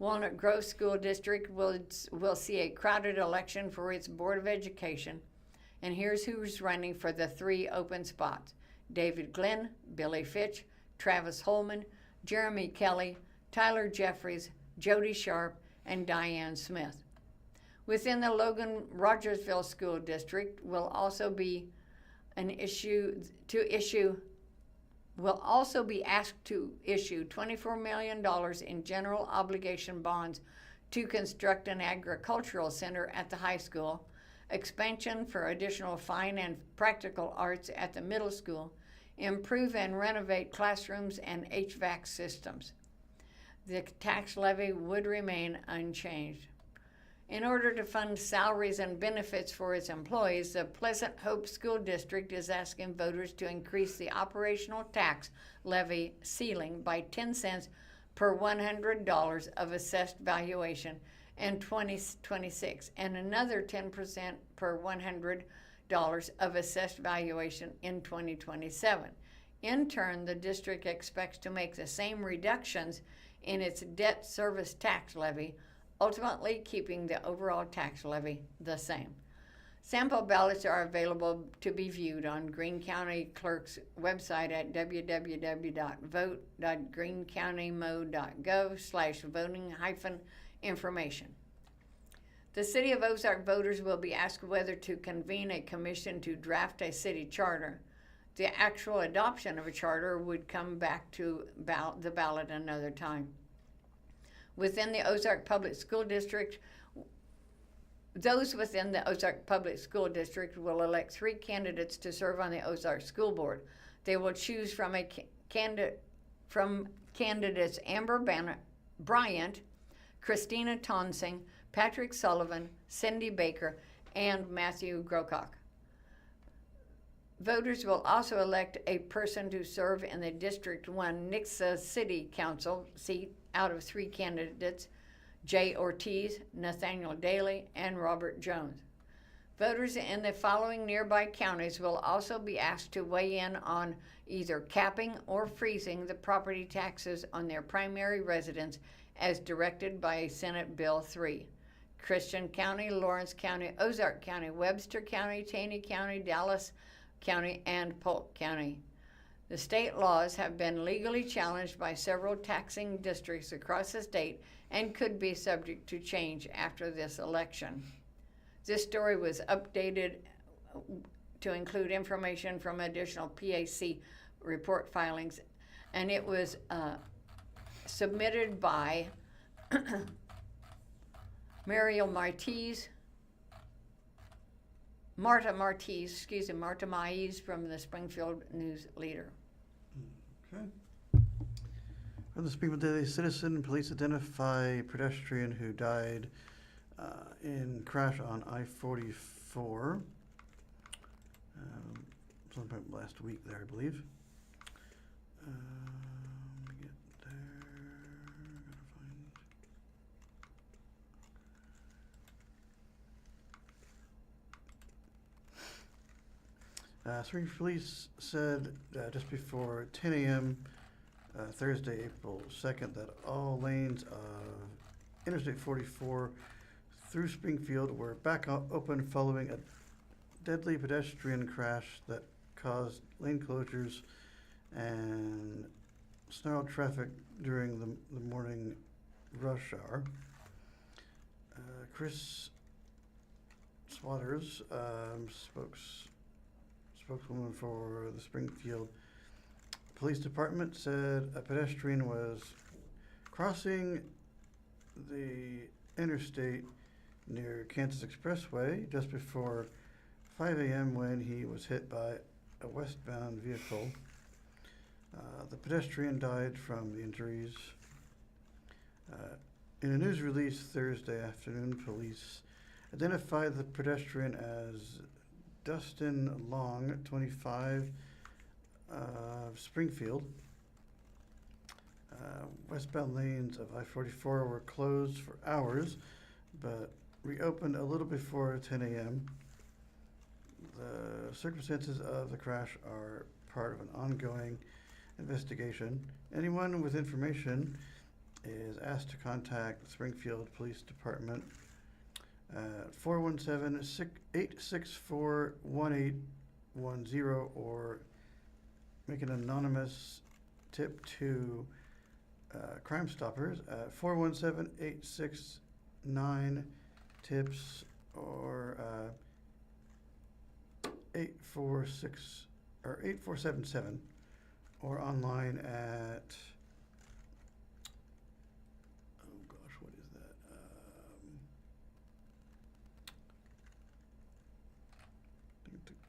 Speaker 3: Walnut Grove School District will see a crowded election for its Board of Education, and here's who's running for the 3 open spots: David Glenn, Billy Fitch, Travis Holman, Jeremy Kelly, Tyler Jeffries, Jody Sharp, and Diane Smith. Within the Logan Rogersville School District will also be asked to issue $24 million in general obligation bonds to construct an agricultural center at the high school, expansion for additional fine and practical arts at the middle school, improve and renovate classrooms and HVAC systems. The tax levy would remain unchanged. In order to fund salaries and benefits for its employees, the Pleasant Hope School District is asking voters to increase the operational tax levy ceiling by 10 cents per $100 of assessed valuation in 2026 and another 10% per $100 of assessed valuation in 2027. In turn, the district expects to make the same reductions in its debt service tax levy, ultimately keeping the overall tax levy the same. Sample ballots are available to be viewed on Greene County Clerk's website at www.vote.greenecountymo.gov/voting-information. The City of Ozark voters will be asked whether to convene a commission to draft a city charter. The actual adoption of a charter would come back to the ballot another time. Within the Ozark Public School District, those within the Ozark Public School District will elect 3 candidates to serve on the Ozark School Board. They will choose from candidates Amber Bryant, Christina Tonsing, Patrick Sullivan, Cindy Baker, and Matthew Grocock. Voters will also elect a person to serve in the District 1 Nixa City Council seat out of 3 candidates: Jay Ortiz, Nathaniel Daly, and Robert Jones. Voters in the following nearby counties will also be asked to weigh in on either capping or freezing the property taxes on their primary residence as directed by Senate Bill 3. Christian County, Lawrence County, Ozark County, Webster County, Taney County, Dallas County, and Polk County. The state laws have been legally challenged by several taxing districts across the state and could be subject to change after this election. This story was updated to include information from additional PAC report filings, and it was submitted by Marta Maiz from the Springfield News-Leader.
Speaker 4: Okay. From the Springfield Daily Citizen, police identify pedestrian who died in crash on I-44 sometime last week there, I believe. Let me get there. Springfield Police said just before 10 a.m. Thursday, April 2nd, that all lanes of Interstate 44 through Springfield were back open following a deadly pedestrian crash that caused lane closures and snarled traffic during the morning rush hour. Chris Swatters, spokeswoman for the Springfield Police Department, said a pedestrian was crossing the interstate near Kansas Expressway just before 5 a.m. when he was hit by a westbound vehicle. The pedestrian died from the injuries. In a news release Thursday afternoon, police identified the pedestrian as Dustin Long, 25, of Springfield. Westbound lanes of I-44 were closed for hours, but reopened a little before 10 a.m. The circumstances of the crash are part of an ongoing investigation. Anyone with information is asked to contact the Springfield Police Department at 417-864-1810 or make an anonymous tip to Crime Stoppers at 417-869-TIPS or 8477 or online at what is that?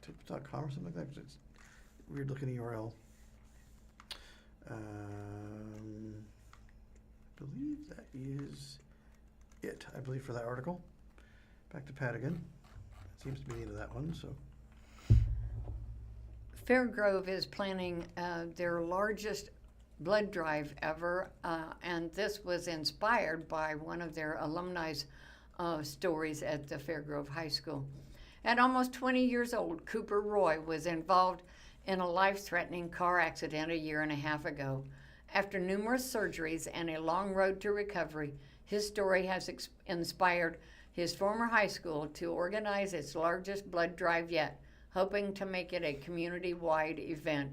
Speaker 4: Tips.com or something like that. It's a weird looking URL. I believe that is it. I believe for that article. Back to Pat again. Seems to be the end of that one. So.
Speaker 3: Fairgrove is planning their largest blood drive ever, and this was inspired by one of their alumni's stories at the Fairgrove High School. At almost 20 years old, Cooper Roy was involved in a life-threatening car accident a year and a half ago. After numerous surgeries and a long road to recovery, his story has inspired his former high school to organize its largest blood drive yet, hoping to make it a community-wide event.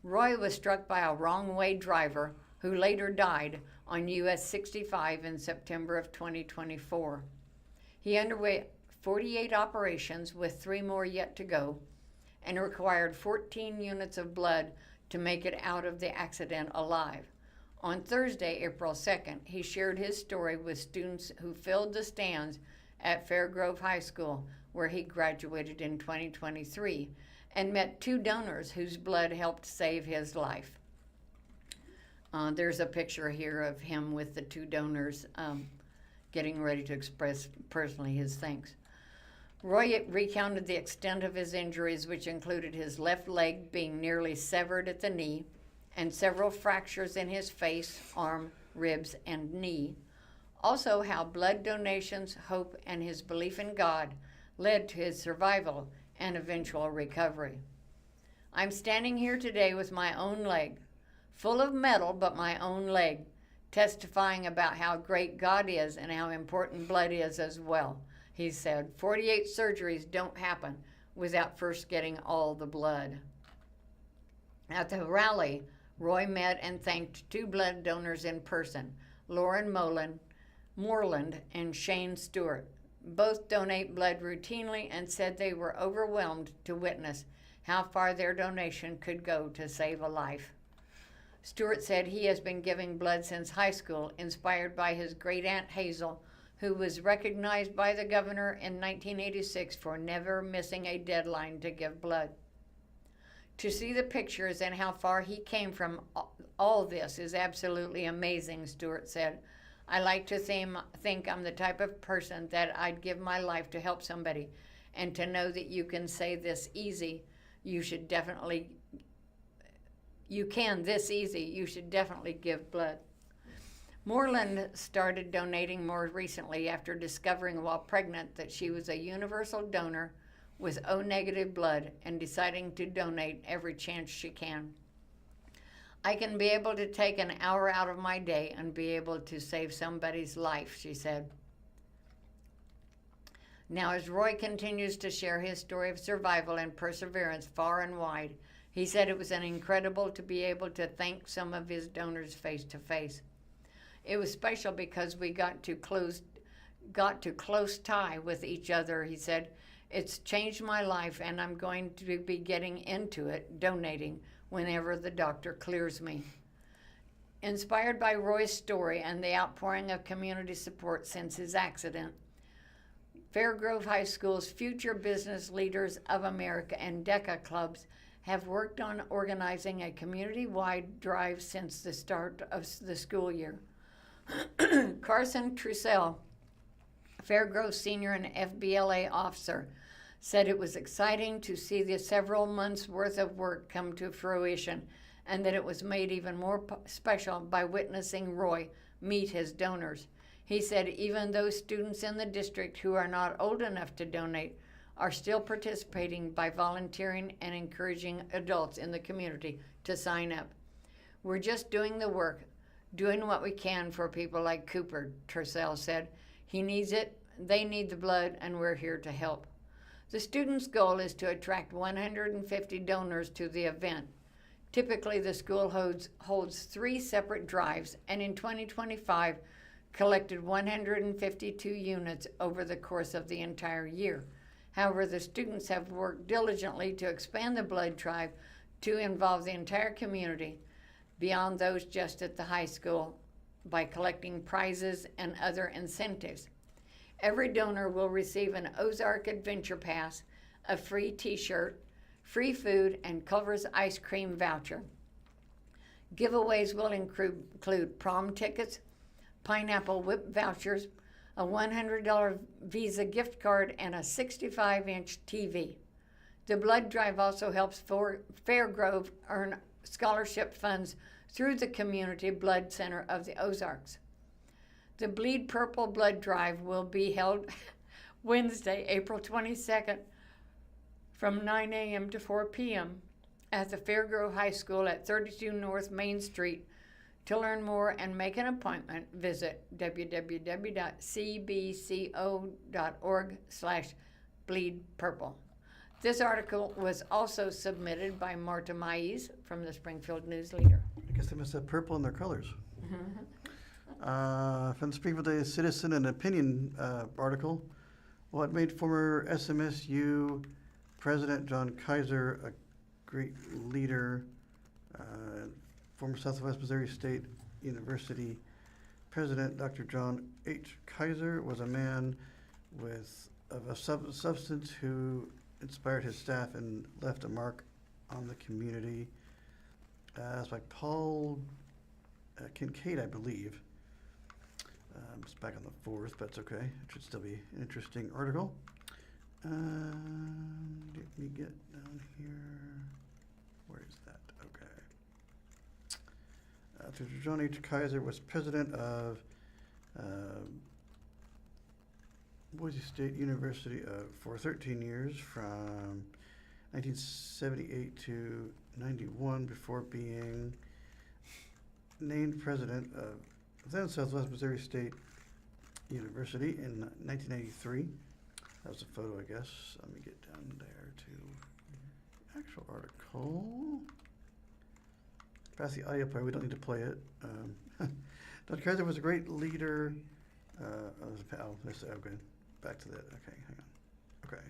Speaker 3: Roy was struck by a wrong-way driver who later died on US 65 in September of 2024. He underwent 48 operations with 3 more yet to go and required 14 units of blood to make it out of the accident alive. On Thursday, April 2nd, he shared his story with students who filled the stands at Fairgrove High School, where he graduated in 2023, and met 2 donors whose blood helped save his life. There's a picture here of him with the 2 donors getting ready to express personally his thanks. Roy recounted the extent of his injuries, which included his left leg being nearly severed at the knee and several fractures in his face, arm, ribs, and knee. Also, how blood donations, hope, and his belief in God led to his survival and eventual recovery. I'm standing here today with my own leg, full of metal, but my own leg, testifying about how great God is and how important blood is as well. He said, 48 surgeries don't happen without first getting all the blood. At the rally, Roy met and thanked 2 blood donors in person, Lauren Moreland and Shane Stewart. Both donate blood routinely and said they were overwhelmed to witness how far their donation could go to save a life. Stewart said he has been giving blood since high school, inspired by his great-aunt Hazel, who was recognized by the governor in 1986 for never missing a deadline to give blood. To see the pictures and how far he came from all this is absolutely amazing, Stewart said. I like to think I'm the type of person that I'd give my life to help somebody, and to know that you can say this easy, you should definitely give blood. Moreland started donating more recently after discovering while pregnant that she was a universal donor with O-negative blood and deciding to donate every chance she can. I can be able to take an hour out of my day and be able to save somebody's life, she said. Now, as Roy continues to share his story of survival and perseverance far and wide, He said it was incredible to be able to thank some of his donors face to face. It was special because we got to close tie with each other, he said. It's changed my life, and I'm going to be getting into it, donating, whenever the doctor clears me. Inspired by Roy's story and the outpouring of community support since his accident, Fairgrove High School's Future Business Leaders of America and DECA clubs have worked on organizing a community-wide drive since the start of the school year. Carson Trussell, Fairgrove senior and FBLA officer, said it was exciting to see the several months' worth of work come to fruition, and that it was made even more special by witnessing Roy meet his donors. He said even those students in the district who are not old enough to donate are still participating by volunteering and encouraging adults in the community to sign up. We're just doing the work, doing what we can for people like Cooper, Trussell said. He needs it, they need the blood, and we're here to help. The students' goal is to attract 150 donors to the event. Typically, the school holds 3 separate drives, and in 2025, collected 152 units over the course of the entire year. However, the students have worked diligently to expand the blood drive to involve the entire community beyond those just at the high school by collecting prizes and other incentives. Every donor will receive an Ozark Adventure Pass, a free t-shirt, free food, and Culver's ice cream voucher. Giveaways will include prom tickets, Pineapple Whip vouchers, a $100 Visa gift card, and a 65-inch TV. The blood drive also helps Fairgrove earn scholarship funds through the Community Blood Center of the Ozarks. The Bleed Purple blood drive will be held Wednesday, April 22nd from 9 a.m. to 4 p.m. at the Fairgrove High School at 32 North Main Street. To learn more and make an appointment, visit www.cbco.org/bleedpurple. This article was also submitted by Marta Maes from the Springfield News-Leader.
Speaker 4: I guess they must have purple in their colors. From the Springfield Daily Citizen, an opinion article. What made former SMSU President John Kaiser a great leader? Former Southwest Missouri State University President Dr. John H. Kaiser was a man of a substance who inspired his staff and left a mark on the community. It's by Paul Kincaid, I believe. It's back on the 4th, but it's okay. It should still be an interesting article. Let me get down here. Where is that? Okay. Dr. John H. Kaiser was president of Boise State University for 13 years, from 1978 to 91, before being named president of then Southwest Missouri State University in 1993. That was a photo, I guess. Let me get down there to the actual article. Pass the audio player. We don't need to play it. Dr. Kaiser was a great leader. Okay. Back to that. Okay, hang on. Okay.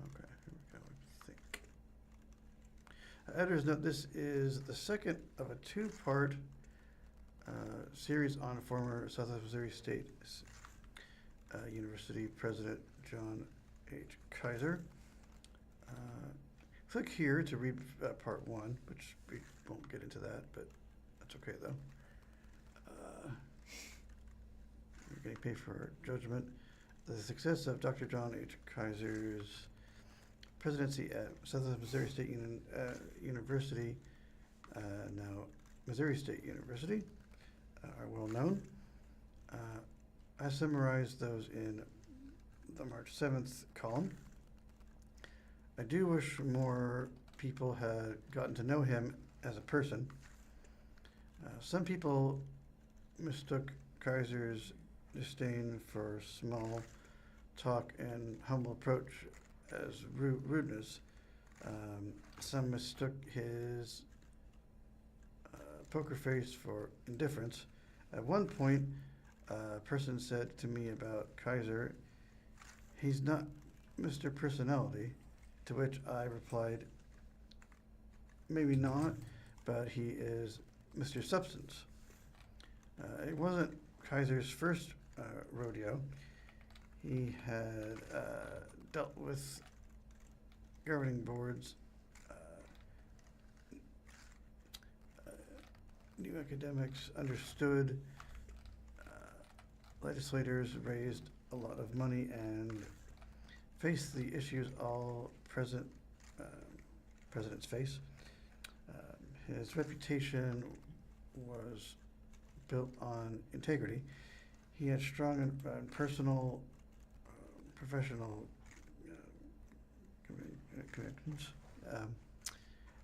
Speaker 4: Okay, here we go, I think. Editor's note, this is the second of a 2-part series on former Southwest Missouri State University President John H. Kaiser. Click here to read part 1, which we won't get into that, but that's okay though. We're getting paid for our judgment. The success of Dr. John H. Kaiser's presidency at Southwest Missouri State University, now Missouri State University, are well known. I summarized those in the March 7th column. I do wish more people had gotten to know him as a person. Some people mistook Kaiser's disdain for small talk and humble approach as rudeness. Some mistook his poker face for indifference. At one point, a person said to me about Kaiser, "He's not Mr. Personality," to which I replied, "Maybe not, but he is Mr. Substance." It wasn't Kaiser's first rodeo. He had dealt with governing boards, new academics understood, legislators raised a lot of money and faced the issues all presidents face. His reputation was built on integrity. He had strong and personal, professional connections,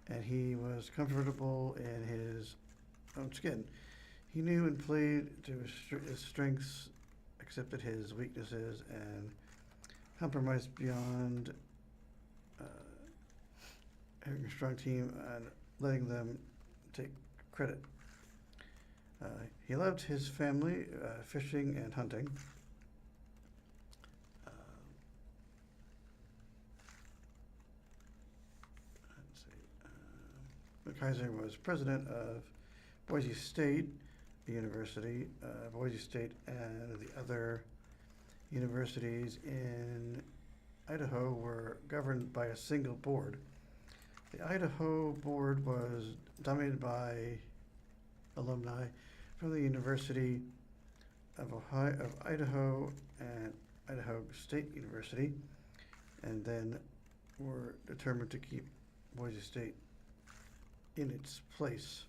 Speaker 4: and he was comfortable in his own skin. He knew and played to his strengths, accepted his weaknesses, and compromised beyond having a strong team and letting them take credit. He loved his family, fishing and hunting. Kaiser was president of Boise State University. Boise State and the other universities in Idaho were governed by a single board. The Idaho board was dominated by alumni from the University of Idaho and Idaho State University, and then were determined to keep Boise State in its place.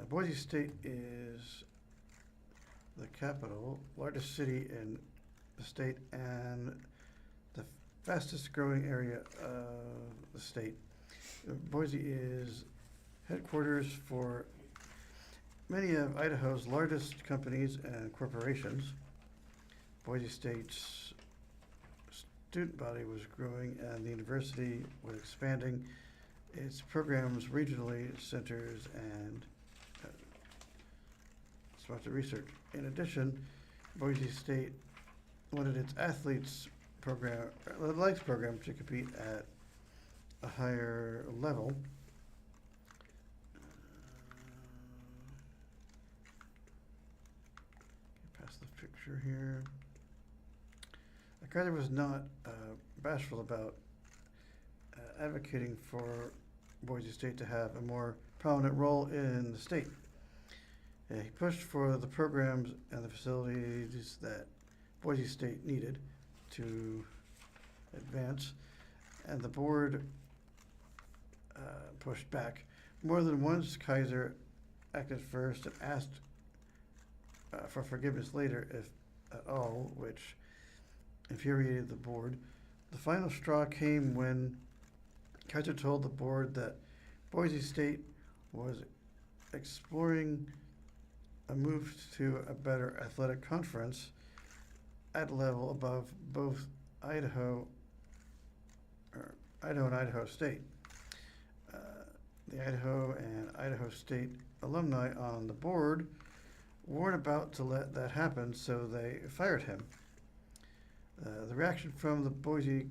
Speaker 4: Boise State is the capital, largest city in the state, and the fastest growing area of the state. Boise is headquarters for many of Idaho's largest companies and corporations. Boise State's student body was growing and the university was expanding its programs regionally, centers, and sponsored research. In addition, Boise State wanted its athletics program to compete at a higher level. Past the picture here. Kaiser was not bashful about advocating for Boise State to have a more prominent role in the state. He pushed for the programs and the facilities that Boise State needed to advance, and the board pushed back. More than once, Kaiser acted first and asked for forgiveness later, if at all, which infuriated the board. The final straw came when Kaiser told the board that Boise State was exploring a move to a better athletic conference at a level above both Idaho and Idaho State. The Idaho and Idaho State alumni on the board weren't about to let that happen, so they fired him. The reaction from the Boise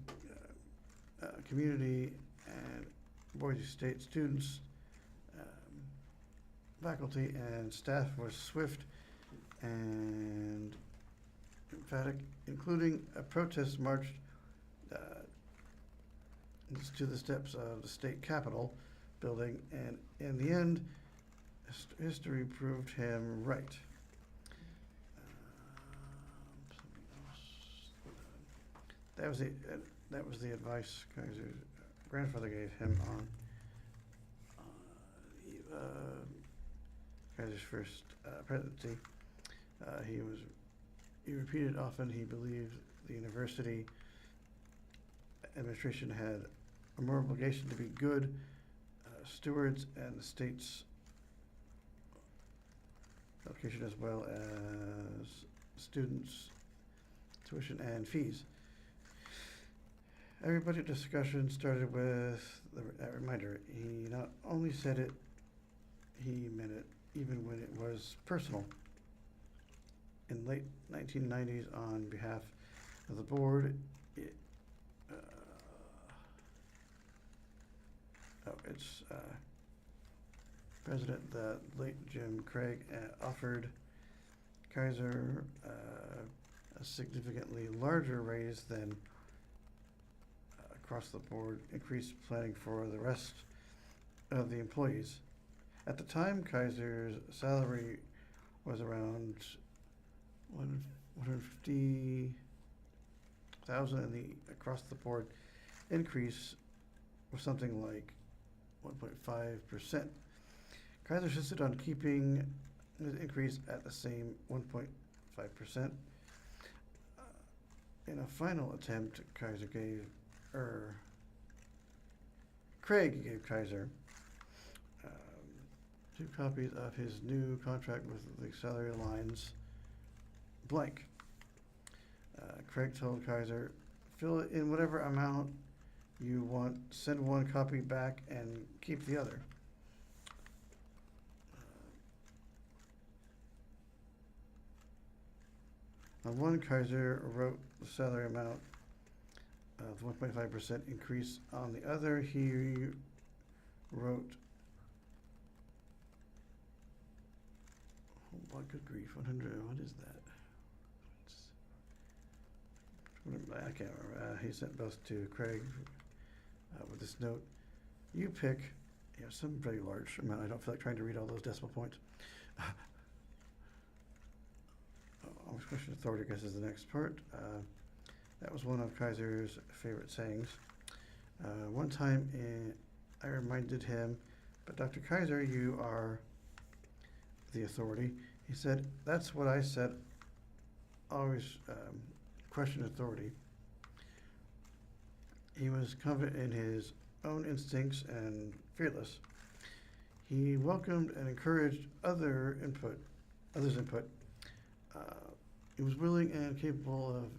Speaker 4: community and Boise State students, faculty, and staff was swift and emphatic, including a protest march to the steps of the state capitol building, and in the end, history proved him right. That was the advice Kaiser's grandfather gave him on Kaiser's first presidency. He repeated often he believed the university administration had a moral obligation to be good stewards and the state's allocation, as well as students' tuition and fees. Every budget discussion started with that reminder. He not only said it, he meant it, even when it was personal. In late 1990s, on behalf of the board, its president, the late Jim Craig, offered Kaiser a significantly larger raise than across the board increased planning for the rest of the employees. At the time, Kaiser's salary was around 150,000, and the across the board increase was something like 1.5%. Kaiser insisted on keeping his increase at the same 1.5%. In a final attempt, Craig gave Kaiser 2 copies of his new contract with the salary lines blank. Craig told Kaiser, fill it in whatever amount you want, send 1 copy back, and keep the other. On one, Kaiser wrote the salary amount of 1.5% increase. On the other, he wrote, oh my good grief, 100, what is that? I can't remember. He sent both to Craig with this note. You pick, some very large amount. I don't feel like trying to read all those decimal points. Always question authority, I guess, is the next part. That was one of Kaiser's favorite sayings. One time I reminded him, but Dr. Kaiser, you are the authority. He said, that's what I said. Always question authority. He was confident in his own instincts and fearless. He welcomed and encouraged others' input. He was willing and capable of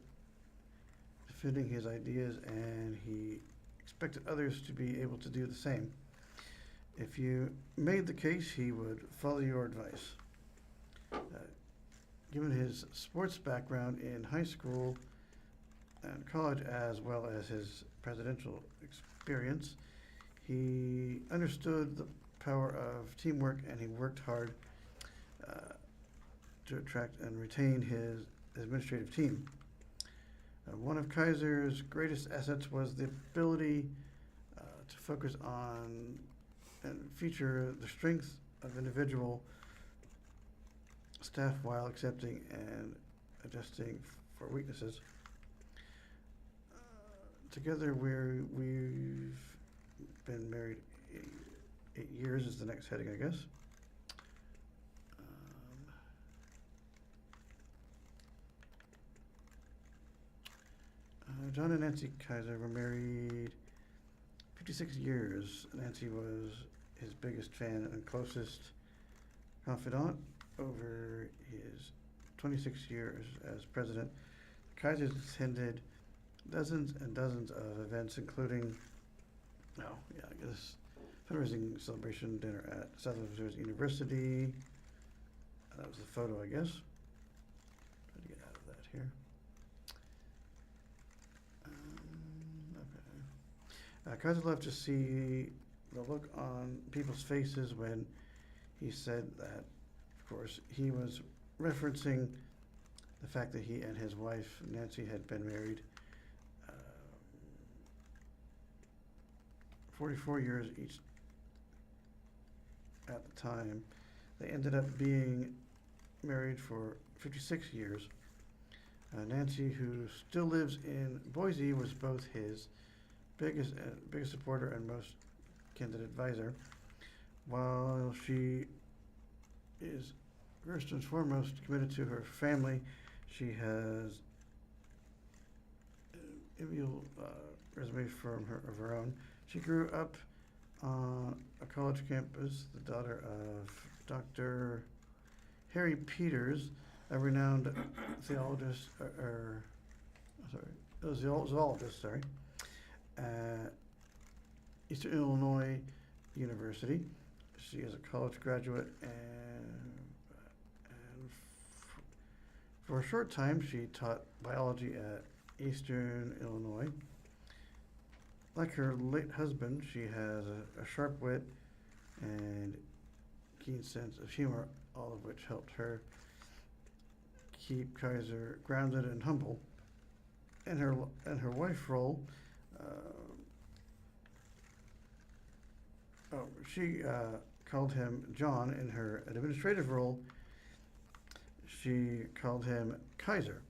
Speaker 4: defending his ideas, and he expected others to be able to do the same. If you made the case, he would follow your advice. Given his sports background in high school and college, as well as his presidential experience, he understood the power of teamwork, and he worked hard to attract and retain his administrative team. One of Kaiser's greatest assets was the ability to focus on and feature the strengths of individual staff while accepting and adjusting for weaknesses. Together we've been married 8 years is the next heading, I guess. John and Nancy Kaiser were married 56 years. Nancy was his biggest fan and closest confidant over his 26 years as president. The Kaisers attended dozens and dozens of events, including, fundraising celebration dinner at Southern Missouri University. That was the photo, I guess. Try to get out of that here. Kaiser loved to see the look on people's faces when he said that, of course, he was referencing the fact that he and his wife, Nancy, had been married 44 years each at the time. They ended up being married for 56 years. Nancy, who still lives in Boise, was both his biggest supporter and most candid advisor. While she is first and foremost committed to her family, she has resume of her own. She grew up on a college campus, the daughter of Dr. Harry Peters, a renowned zoologist, at Eastern Illinois University. She is a college graduate, and for a short time she taught biology at Eastern Illinois. Like her late husband, she has a sharp wit and keen sense of humor, all of which helped her keep Kaiser grounded and humble. In her wife role, she called him John. In her administrative role, she called him Kaiser.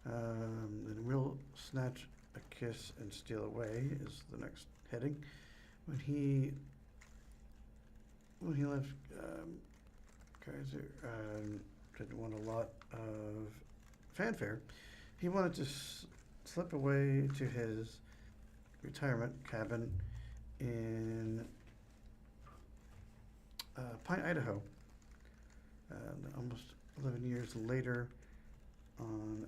Speaker 4: Then we'll snatch a kiss and steal away is the next heading. When he left, Kaiser didn't want a lot of fanfare. He wanted to slip away to his retirement cabin in Pine, Idaho. Almost 11 years later, on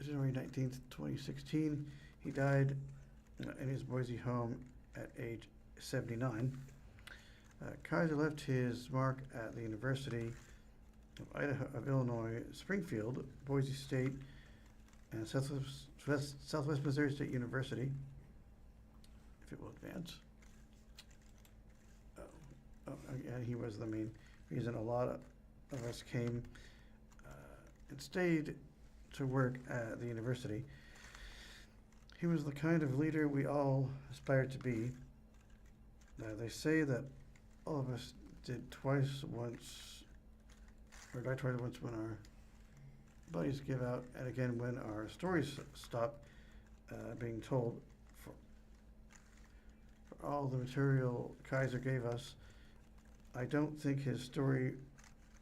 Speaker 4: January 19th, 2016, he died in his Boise home at age 79. Kaiser left his mark at the University of Illinois, Springfield, Boise State, and Southwest Missouri State University, if it will advance. And he was the main reason a lot of us came and stayed to work at the university. He was the kind of leader we all aspired to be. They say that all of us died twice once when our bodies give out, and again when our stories stop being told. For all the material Kaiser gave us, I don't think his story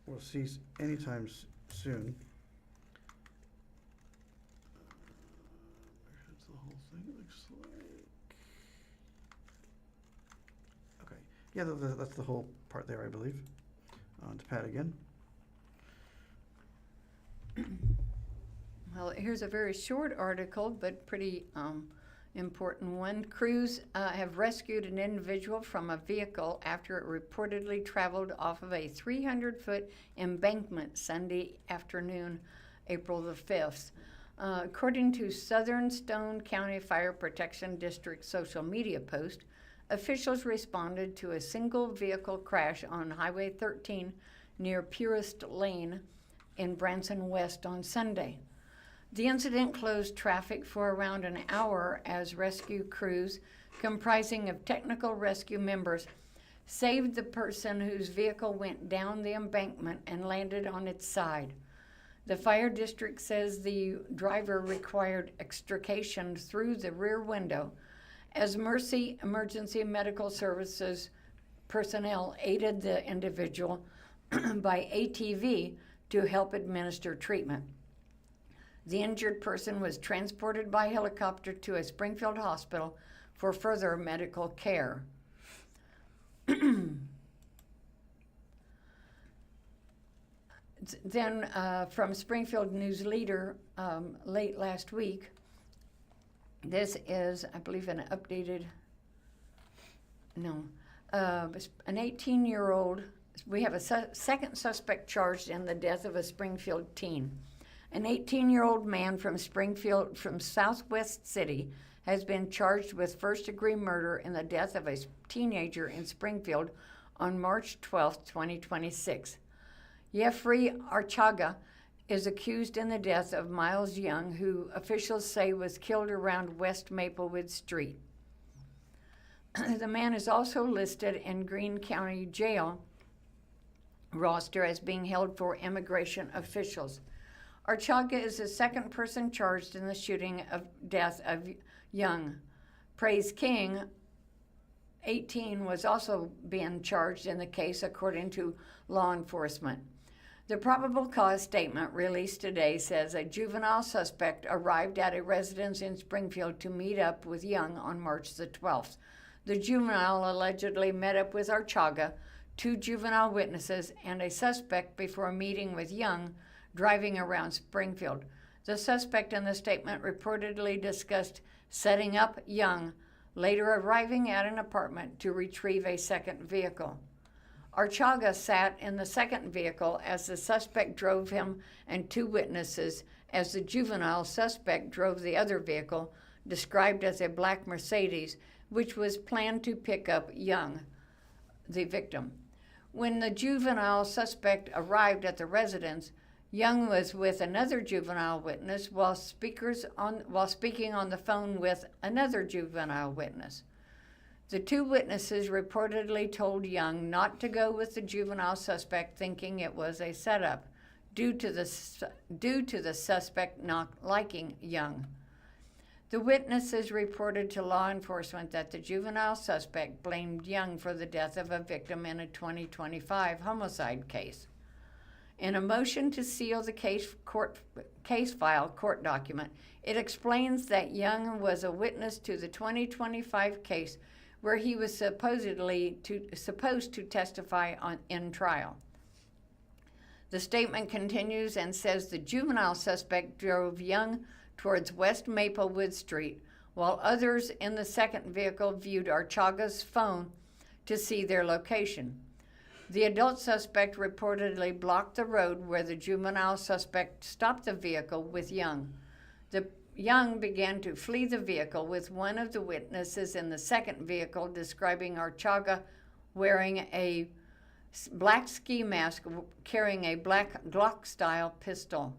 Speaker 4: will cease anytime soon. That's the whole thing, it looks like. Okay, yeah, that's the whole part there, I believe. On to Pat again.
Speaker 3: Well, here's a very short article, but pretty important one. Crews have rescued an individual from a vehicle after it reportedly traveled off of a 300-foot embankment Sunday afternoon, April the 5th. According to Southern Stone County Fire Protection District social media post, officials responded to a single vehicle crash on Highway 13 near Purist Lane in Branson West on Sunday. The incident closed traffic for around an hour as rescue crews, comprising of technical rescue members, saved the person whose vehicle went down the embankment and landed on its side. The fire district says the driver required extrication through the rear window as Mercy Emergency Medical Services personnel aided the individual by ATV to help administer treatment. The injured person was transported by helicopter to a Springfield hospital for further medical care. Then from Springfield News-Leader late last week, this is, I believe, an updated, an 18-year-old, we have a second suspect charged in the death of a Springfield teen. An 18-year-old man from Springfield, from Southwest City, has been charged with first-degree murder in the death of a teenager in Springfield on March 12, 2026. Jeffrey Archaga is accused in the death of Miles Young, who officials say was killed around West Maplewood Street. The man is also listed in Greene County Jail roster as being held for immigration officials. Archaga is the second person charged in the shooting of death of Young. Praise King, 18, was also being charged in the case, according to law enforcement. The probable cause statement released today says a juvenile suspect arrived at a residence in Springfield to meet up with Young on March the 12th. The juvenile allegedly met up with Archaga, two juvenile witnesses, and a suspect before meeting with Young driving around Springfield. The suspect in the statement reportedly discussed setting up Young, later arriving at an apartment to retrieve a second vehicle. Archaga sat in the second vehicle as the suspect drove him and two witnesses as the juvenile suspect drove the other vehicle, described as a black Mercedes, which was planned to pick up Young, the victim. When the juvenile suspect arrived at the residence, Young was with another juvenile witness while speaking on the phone with another juvenile witness. The two witnesses reportedly told Young not to go with the juvenile suspect, thinking it was a setup, due to the suspect not liking Young. The witnesses reported to law enforcement that the juvenile suspect blamed Young for the death of a victim in a 2025 homicide case. In a motion to seal the case file court document, it explains that Young was a witness to the 2025 case where he was supposed to testify in trial. The statement continues and says the juvenile suspect drove Young towards West Maplewood Street, while others in the second vehicle viewed Archaga's phone to see their location. The adult suspect reportedly blocked the road where the juvenile suspect stopped the vehicle with Young. The Young began to flee the vehicle, with one of the witnesses in the second vehicle describing Archaga wearing a black ski mask, carrying a black Glock-style pistol.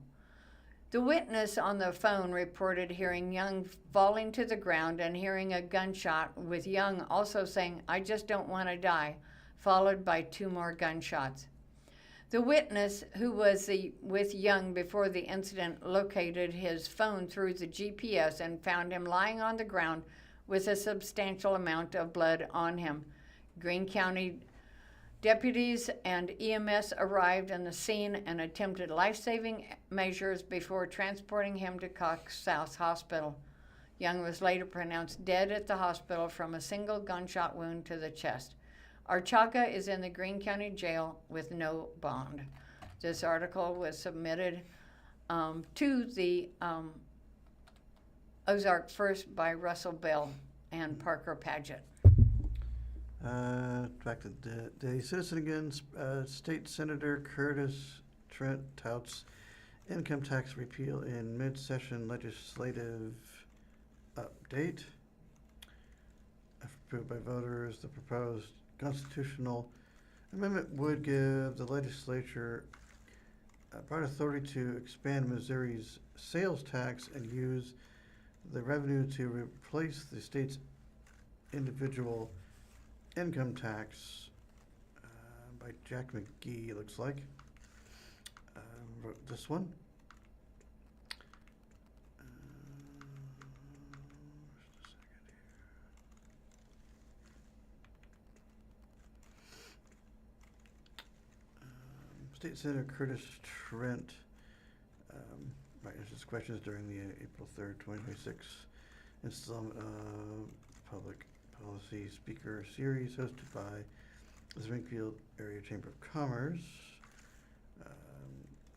Speaker 3: The witness on the phone reported hearing Young falling to the ground and hearing a gunshot, with Young also saying, "I just don't want to die," followed by two more gunshots. The witness, who was with Young before the incident, located his phone through the GPS and found him lying on the ground with a substantial amount of blood on him. Greene County deputies and EMS arrived on the scene and attempted life-saving measures before transporting him to Cox South Hospital. Young was later pronounced dead at the hospital from a single gunshot wound to the chest. Archaga is in the Greene County Jail with no bond. This article was submitted to the Ozarks First by Russell Bell and Parker Paget.
Speaker 4: Back to the Daily Citizen again. State Senator Curtis Trent touts income tax repeal in mid-session legislative update. Approved by voters, the proposed constitutional amendment would give the legislature broad authority to expand Missouri's sales tax and use the revenue to replace the state's individual income tax, by Jack McGee, it looks like. Wrote this one. State Senator Curtis Trent answers questions during the April 3rd, 2026 installment of Public Policy Speaker Series hosted by the Springfield Area Chamber of Commerce.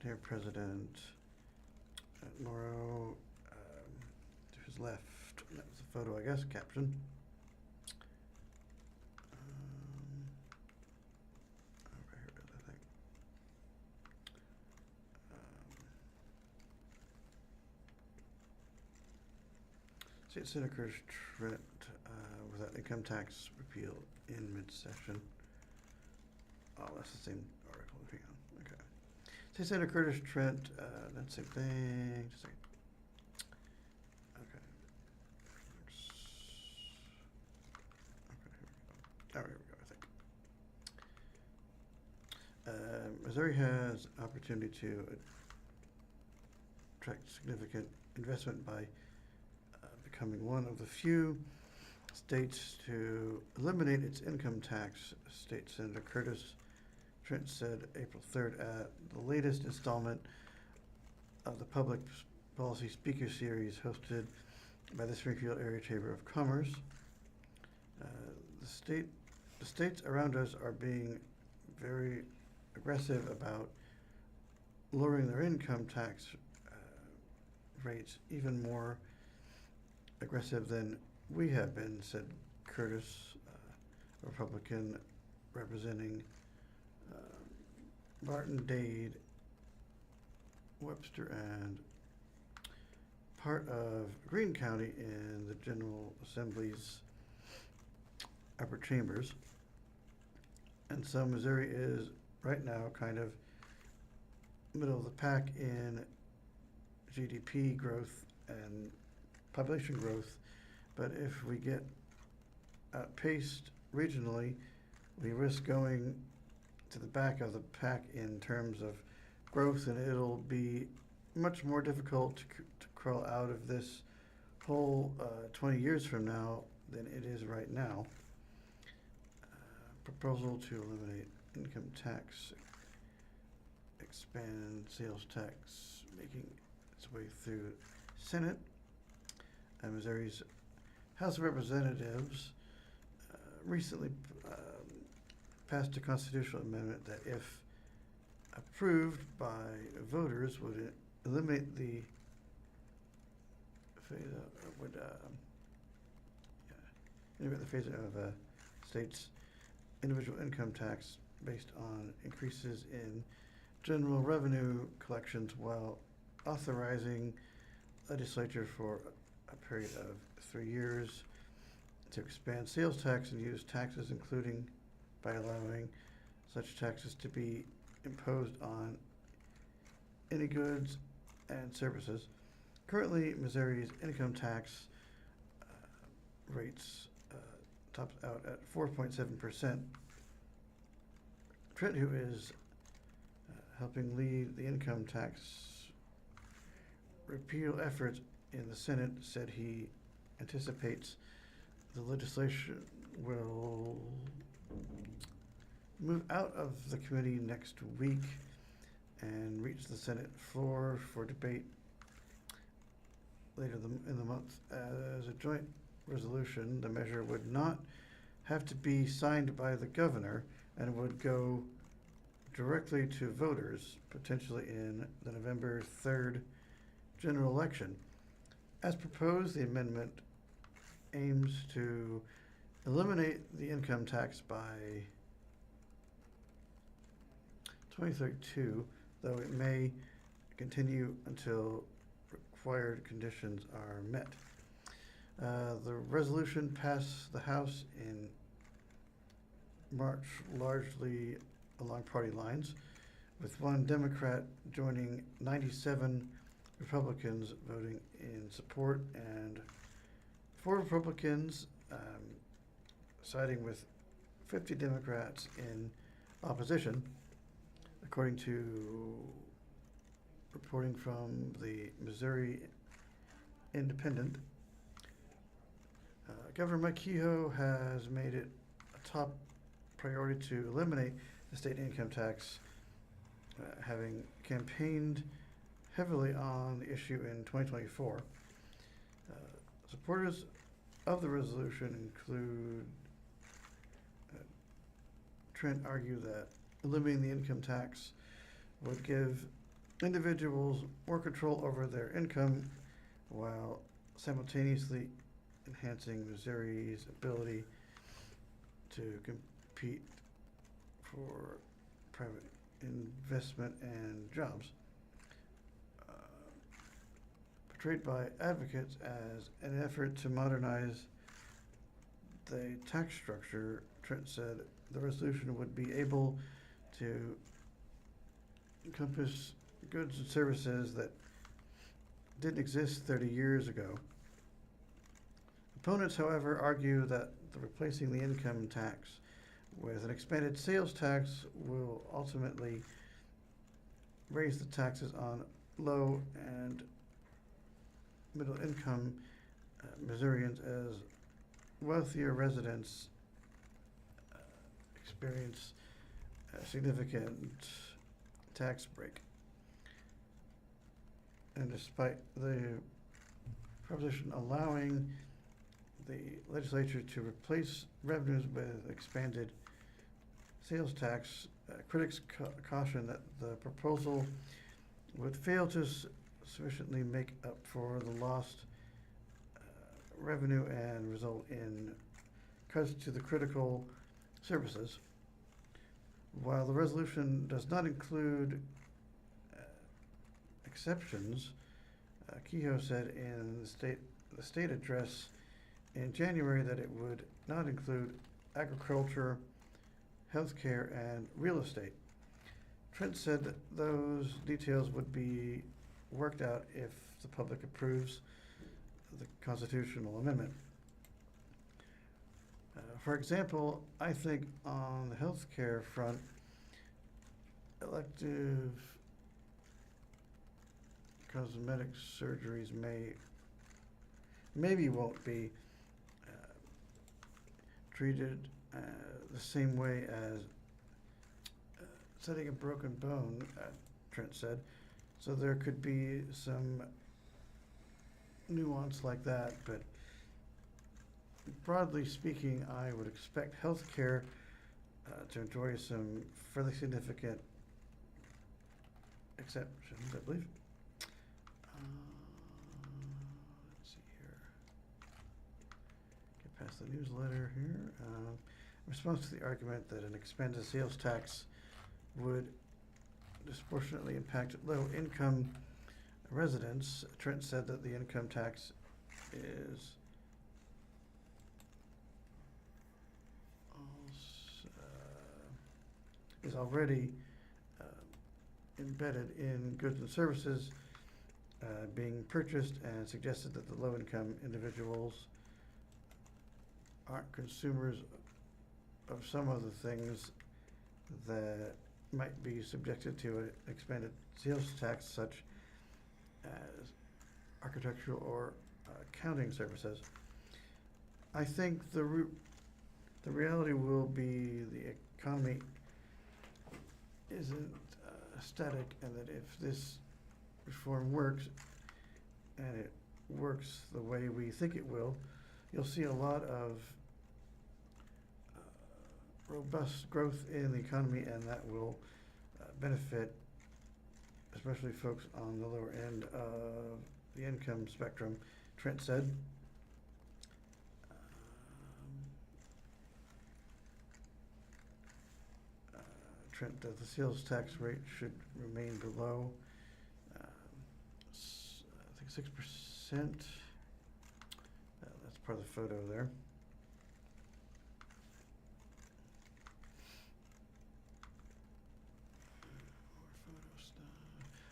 Speaker 4: Dear President Morrow, to his left, that was a photo, I guess, caption. Over here it is, I think. State Senator Curtis Trent without income tax repeal in mid-session. Oh, that's the same article. Hang on. Okay. State Senator Curtis Trent, that's the same thing. Just a second. Okay. Okay, here we go. Oh, here we go, I think. Missouri has opportunity to attract significant investment by becoming one of the few states to eliminate its income tax. State Senator Curtis Trent said April 3rd at the latest installment of the Public Policy Speaker Series hosted by the Springfield Area Chamber of Commerce. The states around us are being very aggressive about lowering their income tax rates even more aggressive than we have been, said Curtis, Republican representing Barton, Dade, Webster, and part of Greene County in the General Assembly's upper chambers. And so Missouri is right now kind of middle of the pack in GDP growth and population growth. But if we get outpaced regionally, we risk going to the back of the pack in terms of growth, and it'll be much more difficult to crawl out of this hole 20 years from now than it is right now. Proposal to eliminate income tax, expand sales tax, making its way through Senate. Missouri's House of Representatives recently passed a constitutional amendment that, if approved by voters, would eliminate the phase of states' individual income tax based on increases in general revenue collections, while authorizing legislature for a period of 3 years to expand sales tax and use taxes, including by allowing such taxes to be imposed on any goods and services. Currently, Missouri's income tax rates tops out at 4.7%. Trent, who is helping lead the income tax repeal efforts in the Senate, said he anticipates the legislation will move out of the committee next week and reach the Senate floor for debate later in the month. As a joint resolution, the measure would not have to be signed by the governor and would go directly to voters, potentially in the November 3rd general election. As proposed, the amendment aims to eliminate the income tax by 2032, though it may continue until required conditions are met. The resolution passed the House in March, largely along party lines, with one Democrat joining 97 Republicans voting in support and 4 Republicans siding with 50 Democrats in opposition, according to reporting from the Missouri Independent. Governor Mike Kehoe has made it a top priority to eliminate the state income tax, having campaigned heavily on the issue in 2024. Supporters of the resolution include Trent argue that eliminating the income tax would give individuals more control over their income while simultaneously enhancing Missouri's ability to compete for private investment and jobs. Portrayed by advocates as an effort to modernize the tax structure, Trent said the resolution would be able to encompass goods and services that didn't exist 30 years ago. Opponents, however, argue that replacing the income tax with an expanded sales tax will ultimately raise the taxes on low and middle income Missourians, as wealthier residents experience a significant tax break. And despite the proposition allowing the legislature to replace revenues with expanded sales tax, critics caution that the proposal would fail to sufficiently make up for the lost revenue and result in cuts to the critical services. While the resolution does not include exceptions, Kehoe said in the state address in January that it would not include agriculture, healthcare, and real estate. Trent said that those details would be worked out if the public approves the constitutional amendment. For example, I think on the healthcare front, elective cosmetic surgeries maybe won't be treated the same way as setting a broken bone, Trent said. So there could be some nuance like that, but broadly speaking, I would expect healthcare to enjoy some fairly significant exceptions, I believe. Let's see here. Get past the newsletter here. In response to the argument that an expanded sales tax would disproportionately impact low-income residents, Trent said that the income tax is already embedded in goods and services being purchased, and suggested that the low-income individuals aren't consumers of some of the things that might be subjected to an expanded sales tax, such as architectural or accounting services. I think the reality will be the economy isn't static, and that if this reform works, and it works the way we think it will, you'll see a lot of robust growth in the economy, and that will benefit especially folks on the lower end of the income spectrum, Trent said. Trent, that the sales tax rate should remain below, I think 6%. That's part of the photo there.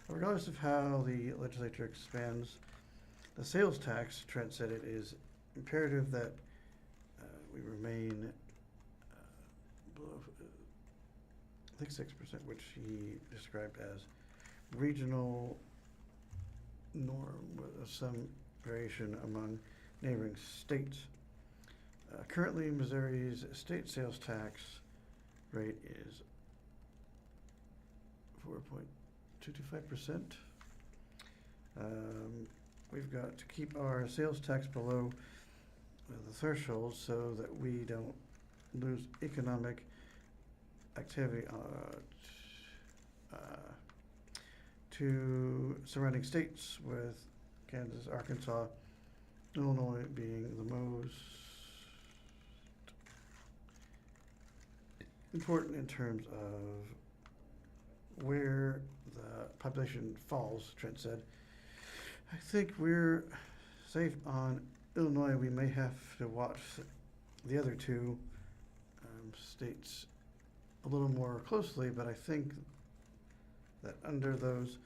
Speaker 4: Regardless of how the legislature expands the sales tax, Trent said it is imperative that we remain below, I think 6%, which he described as regional norm with some variation among neighboring states. Currently, Missouri's state sales tax rate is 4.225%. We've got to keep our sales tax below the threshold so that we don't lose economic activity to surrounding states, with Kansas, Arkansas, Illinois being the most important in terms of where the population falls, Trent said. I think we're safe on Illinois. We may have to watch the other two states a little more closely, but I think that under those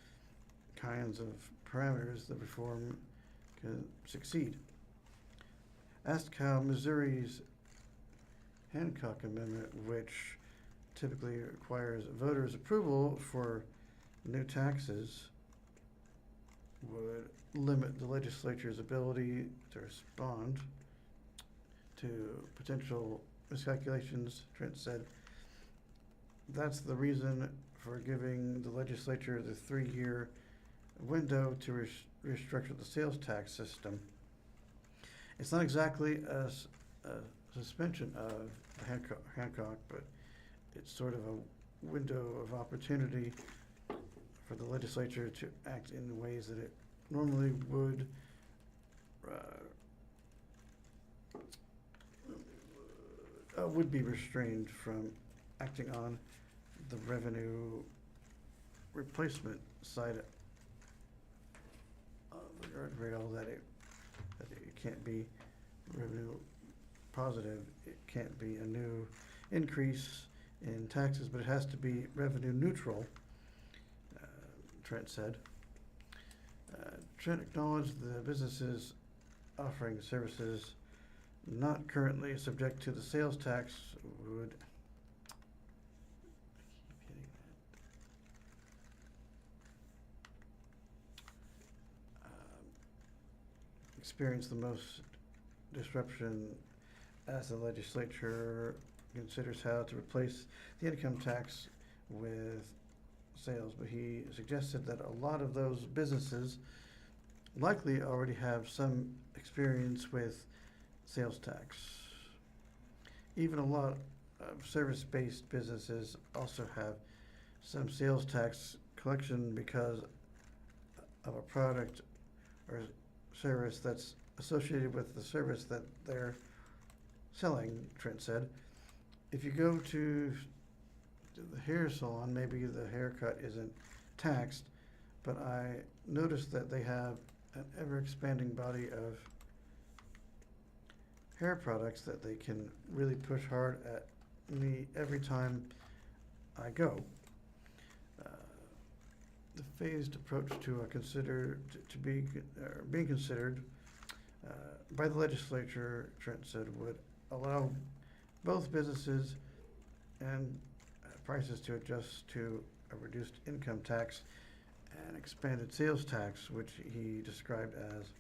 Speaker 4: kinds of parameters, the reform can succeed. Asked how Missouri's Hancock Amendment, which typically requires voters' approval for new taxes, would limit the legislature's ability to respond to potential miscalculations, Trent said. That's the reason for giving the legislature the 3-year window to restructure the sales tax system. It's not exactly a suspension of Hancock, but it's sort of a window of opportunity for the legislature to act in ways that it normally would would be restrained from acting on the revenue replacement side of the guardrail, that it can't be revenue positive. It can't be a new increase in taxes, but it has to be revenue neutral, Trent said. Trent acknowledged the businesses offering services not currently subject to the sales tax would experience the most disruption as the legislature considers how to replace the income tax with sales. But he suggested that a lot of those businesses likely already have some experience with sales tax. Even a lot of service-based businesses also have some sales tax collection because of a product or service that's associated with the service that they're selling, Trent said. If you go to the hair salon, maybe the haircut isn't taxed, but I noticed that they have an ever-expanding body of hair products that they can really push hard at me every time I go. The phased approach to being considered by the legislature, Trent said, would allow both businesses and prices to adjust to a reduced income tax and expanded sales tax, which he described as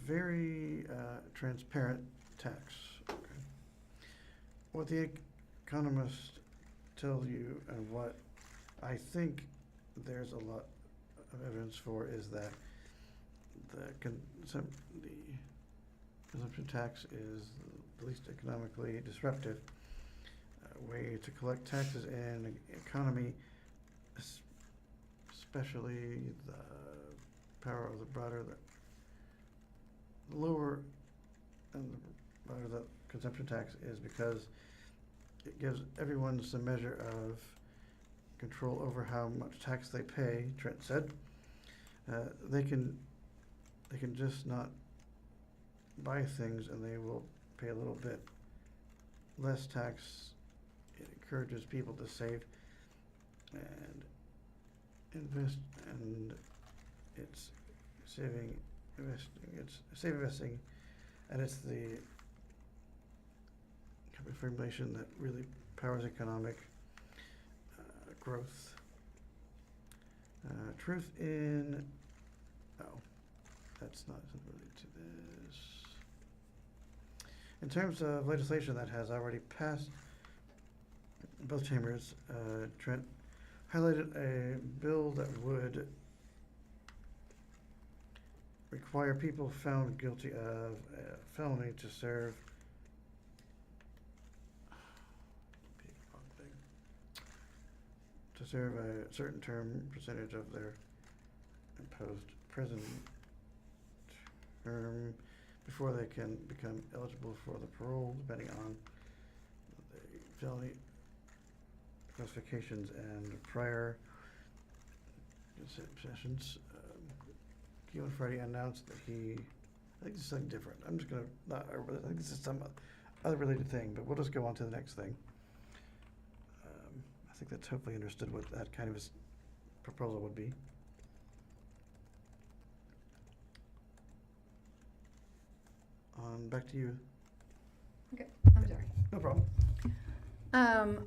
Speaker 4: very transparent tax. Okay. What the economists tell you and what I think there's a lot of evidence for is that the consumption tax is the least economically disruptive way to collect taxes in the economy, especially the power of the broader, the lower and the broader the consumption tax is, because it gives everyone some measure of control over how much tax they pay, Trent said. They can just not buy things and they will pay a little bit less tax. It encourages people to save and invest, and it's investing, and it's the formulation that really powers economic growth. Truth in, that's not related to this. In terms of legislation that has already passed both chambers, Trent highlighted a bill that would require people found guilty of a felony to serve a certain percentage of their imposed prison term before they can become eligible for the parole, depending on the felony classifications and prior sessions. Keelan Friday announced that I think this is something different. I'm just gonna I think this is some other related thing, but we'll just go on to the next thing. I think that's hopefully understood what that kind of proposal would be. Back to you.
Speaker 3: Okay, I'm sorry.
Speaker 4: No problem.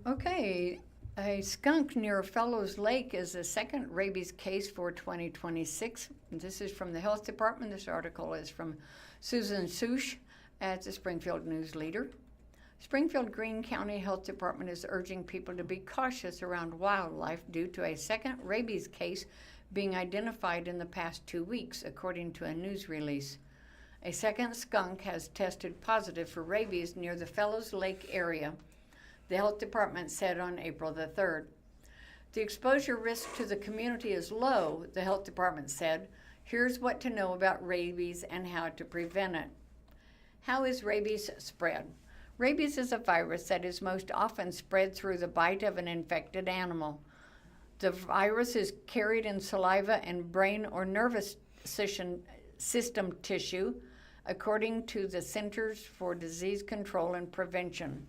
Speaker 3: Okay, a skunk near Fellows Lake is the second rabies case for 2026. This is from the Health Department. This article is from Susan Sush at the Springfield News-Leader. Springfield Greene County Health Department is urging people to be cautious around wildlife due to a second rabies case being identified in the past 2 weeks, according to a news release. A second skunk has tested positive for rabies near the Fellows Lake area. the health department said on April the 3rd. The exposure risk to the community is low, the health department said. Here's what to know about rabies and how to prevent it. How is rabies spread? Rabies is a virus that is most often spread through the bite of an infected animal. The virus is carried in saliva and brain or nervous system tissue, according to the Centers for Disease Control and Prevention.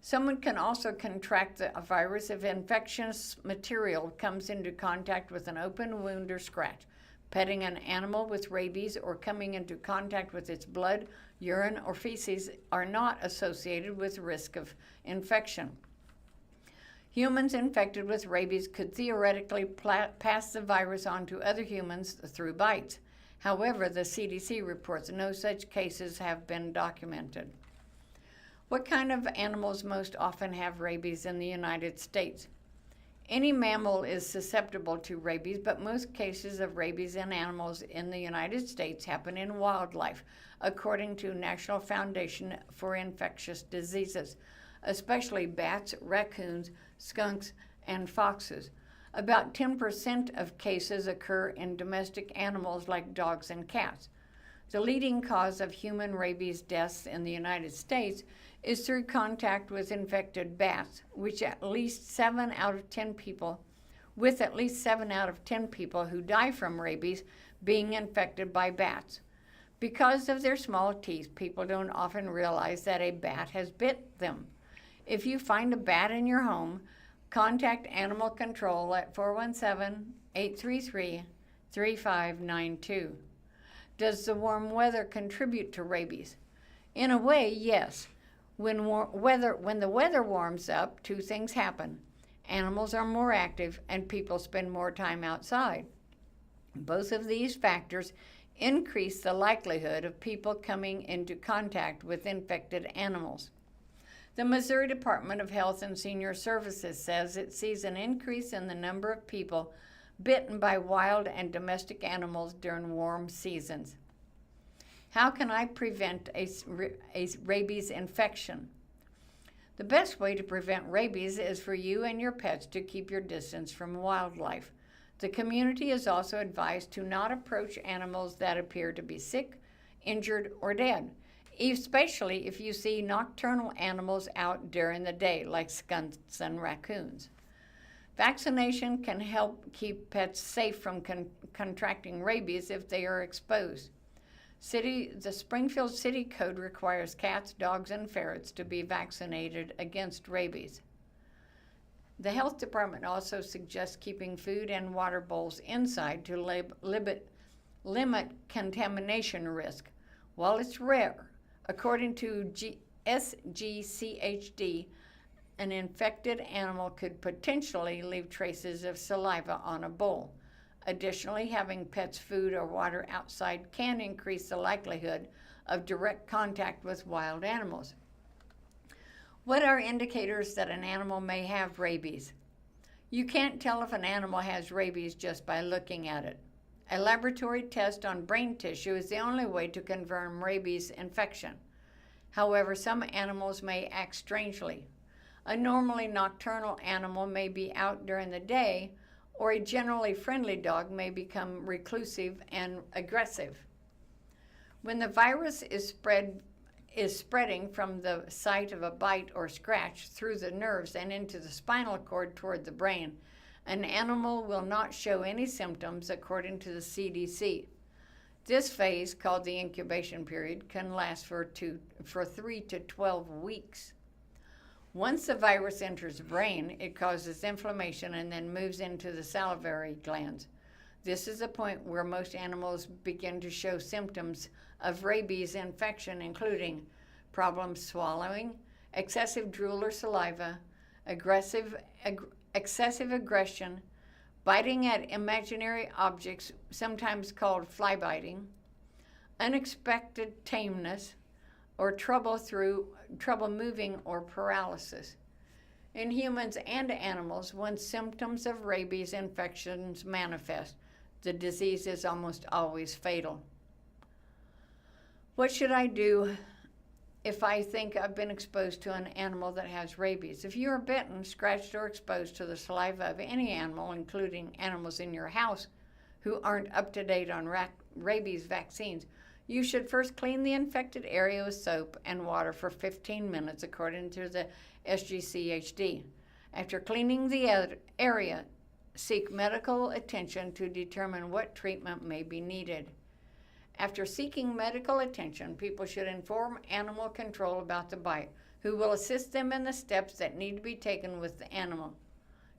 Speaker 3: Someone can also contract a virus if infectious material comes into contact with an open wound or scratch. Petting an animal with rabies or coming into contact with its blood, urine, or feces are not associated with risk of infection. Humans infected with rabies could theoretically pass the virus on to other humans through bites. However, the CDC reports no such cases have been documented. What kind of animals most often have rabies in the United States? Any mammal is susceptible to rabies, but most cases of rabies in animals in the United States happen in wildlife, according to National Foundation for Infectious Diseases, especially bats, raccoons, skunks, and foxes. About 10% of cases occur in domestic animals like dogs and cats. The leading cause of human rabies deaths in the United States is through contact with infected bats, with at least 7 out of 10 people who die from rabies being infected by bats. Because of their small teeth, people don't often realize that a bat has bit them. If you find a bat in your home, contact Animal Control at 417-833-3592. Does the warm weather contribute to rabies? In a way, yes. When the weather warms up, two things happen. Animals are more active and people spend more time outside. Both of these factors increase the likelihood of people coming into contact with infected animals. The Missouri Department of Health and Senior Services says it sees an increase in the number of people bitten by wild and domestic animals during warm seasons. How can I prevent a rabies infection? The best way to prevent rabies is for you and your pets to keep your distance from wildlife. The community is also advised to not approach animals that appear to be sick, injured, or dead, especially if you see nocturnal animals out during the day, like skunks and raccoons. Vaccination can help keep pets safe from contracting rabies if they are exposed. The Springfield City Code requires cats, dogs, and ferrets to be vaccinated against rabies. The health department also suggests keeping food and water bowls inside to limit contamination risk. While it's rare, according to SGCHD, an infected animal could potentially leave traces of saliva on a bowl. Additionally, having pets' food or water outside can increase the likelihood of direct contact with wild animals. What are indicators that an animal may have rabies? You can't tell if an animal has rabies just by looking at it. A laboratory test on brain tissue is the only way to confirm rabies infection. However, some animals may act strangely. A normally nocturnal animal may be out during the day, or a generally friendly dog may become reclusive and aggressive. When the virus is spreading from the site of a bite or scratch through the nerves and into the spinal cord toward the brain, an animal will not show any symptoms according to the CDC. This phase, called the incubation period, can last for 3 to 12 weeks. Once the virus enters the brain, it causes inflammation and then moves into the salivary glands. This is the point where most animals begin to show symptoms of rabies infection, including problems swallowing, excessive drool or saliva, excessive aggression, biting at imaginary objects, sometimes called fly biting, unexpected tameness, or trouble moving or paralysis. In humans and animals, when symptoms of rabies infections manifest, the disease is almost always fatal. What should I do if I think I've been exposed to an animal that has rabies. If you are bitten, scratched, or exposed to the saliva of any animal, including animals in your house who aren't up to date on rabies vaccines, you should first clean the infected area with soap and water for 15 minutes, according to the SGCHD. After cleaning the area, seek medical attention to determine what treatment may be needed. After seeking medical attention, people should inform animal control about the bite, who will assist them in the steps that need to be taken with the animal.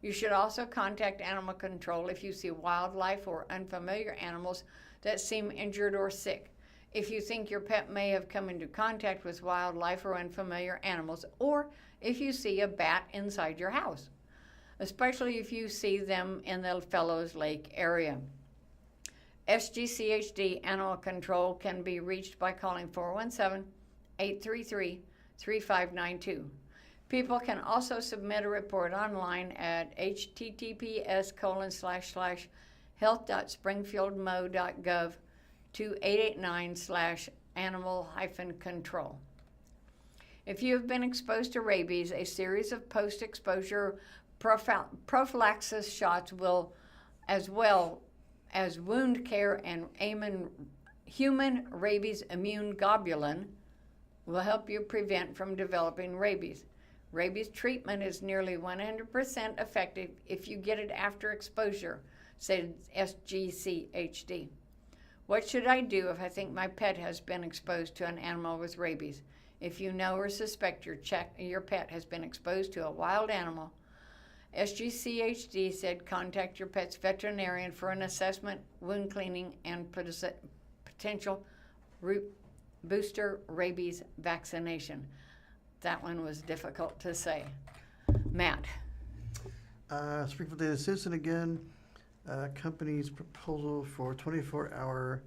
Speaker 3: You should also contact animal control if you see wildlife or unfamiliar animals that seem injured or sick. If you think your pet may have come into contact with wildlife or unfamiliar animals, or if you see a bat inside your house, especially if you see them in the Fellows Lake area. SGCHD Animal Control can be reached by calling 417-833-3592. People can also submit a report online at https://health.springfieldmo.gov to 889/animal-control. If you have been exposed to rabies, a series of post-exposure prophylaxis shots will, as well as wound care and human rabies immune globulin, will help you prevent from developing rabies. Rabies treatment is nearly 100% effective if you get it after exposure, said SGCHD. What should I do if I think my pet has been exposed to an animal with rabies? If you know or suspect your pet has been exposed to a wild animal, SGCHD said contact your pet's veterinarian for an assessment, wound cleaning, and potential booster rabies vaccination. That one was difficult to say. Matt.
Speaker 4: Springfield Daily Citizen again. Company's proposal for 24-hour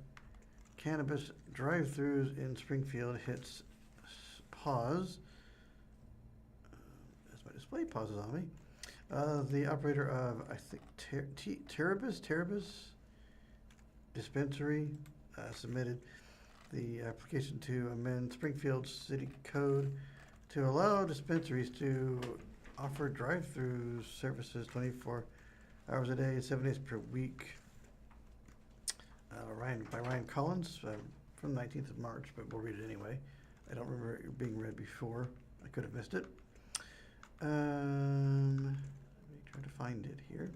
Speaker 4: cannabis drive-thrus in Springfield hits pause. As my display pauses on me. The operator of, I think, Terabis Dispensary submitted the application to amend Springfield City Code to allow dispensaries to offer drive-through services 24 hours a day, 7 days per week. By Ryan Collins from 19th of March, but we'll read it anyway. I don't remember it being read before. I could have missed it. Let me try to find it here.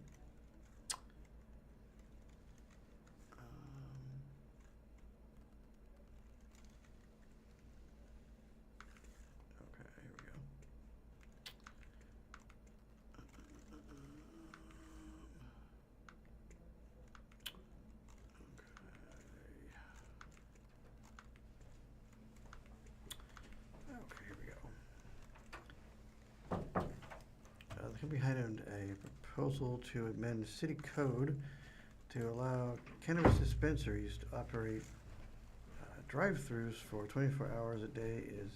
Speaker 4: Okay, here we go. Okay, here we go. The company had a proposal to amend city code to allow cannabis dispensaries to operate drive-thrus for 24 hours a day is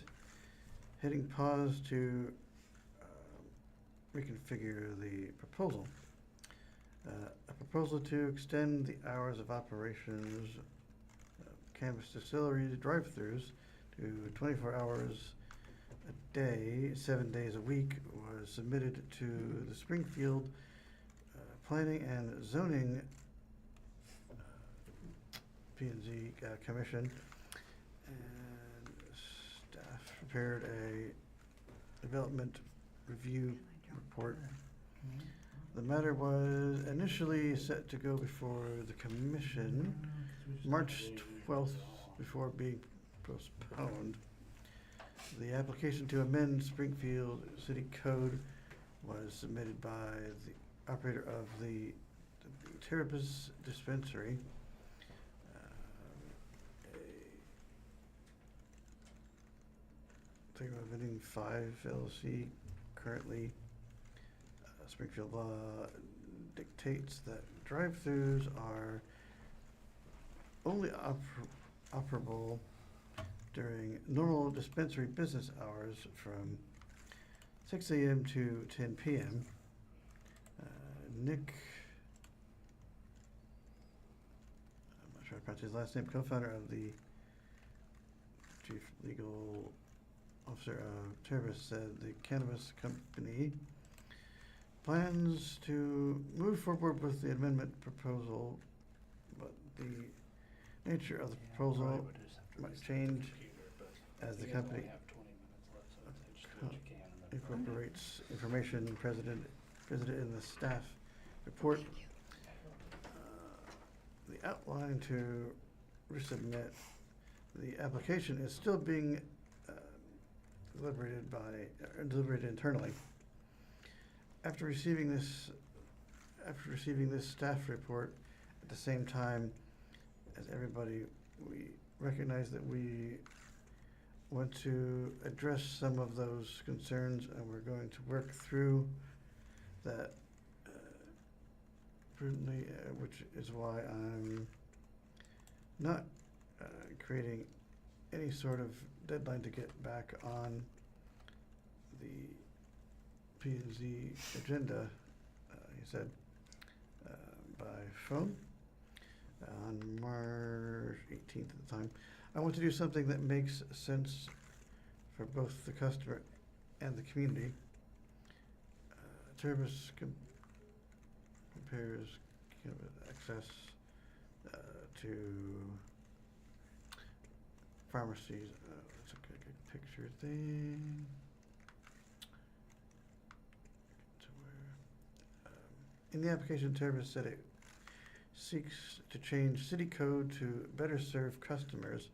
Speaker 4: hitting pause to reconfigure the proposal. A proposal to extend the hours of operations of cannabis distilleries drive-thrus to 24 hours a day, 7 days a week, was submitted to the Springfield Planning and Zoning P&Z Commission, and staff prepared a development review report. The matter was initially set to go before the commission March 12th before being postponed. The application to amend Springfield City Code was submitted by the operator of the Terabis Dispensary. Vending 5 LLC. Currently, Springfield law dictates that drive-thrus are only operable during normal dispensary business hours from 6 a.m. to 10 p.m. Nick, I'm not sure I pronounced his last name, co-founder of the chief legal Officer of Tervis said the cannabis company plans to move forward with the amendment proposal, but the nature of the proposal might change as the company incorporates information presented in the staff report. The outline to resubmit the application is still being deliberated internally. After receiving this staff report, at the same time as everybody, we recognize that we want to address some of those concerns, and we're going to work through that prudently, which is why I'm not creating any sort of deadline to get back on the P&Z agenda, he said, by phone on March 18th at the time. I want to do something that makes sense for both the customer and the community. Tervis compares access to pharmacies. Let's look at a picture thing. To where, in the application, Tervis said it seeks to change city code to better serve customers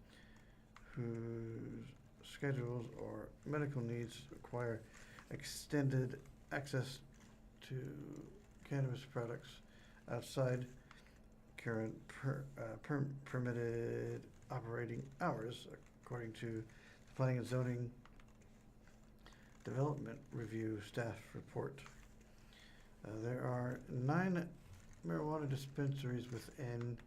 Speaker 4: whose schedules or medical needs require extended access to cannabis products outside current permitted operating hours, according to the Planning and Zoning Development Review staff report. There are 9 marijuana dispensaries within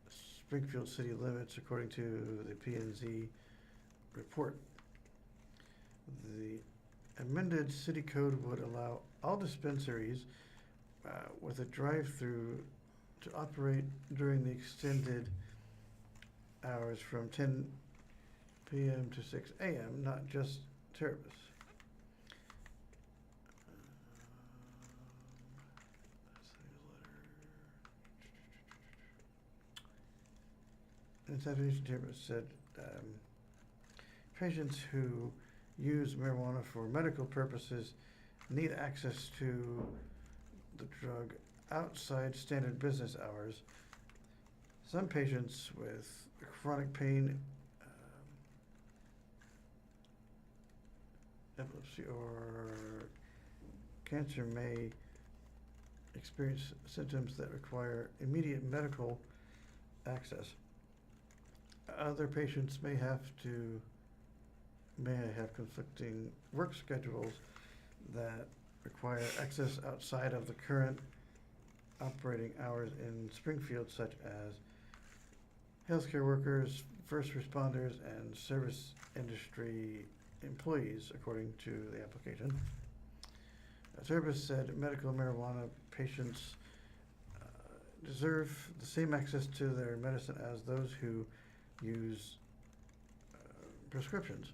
Speaker 4: Springfield city limits, according to the P&Z report. The amended city code would allow all dispensaries with a drive-through to operate during the extended hours from 10 p.m. to 6 a.m., not just Tervis. In its definition, Tervis said patients who use marijuana for medical purposes need access to the drug outside standard business hours. Some patients with chronic pain, epilepsy, or cancer may experience symptoms that require immediate medical access. Other patients may have conflicting work schedules that require access outside of the current operating hours in Springfield, such as healthcare workers, first responders, and service industry employees, according to the application. Tervis said medical marijuana patients deserve the same access to their medicine as those who use prescriptions.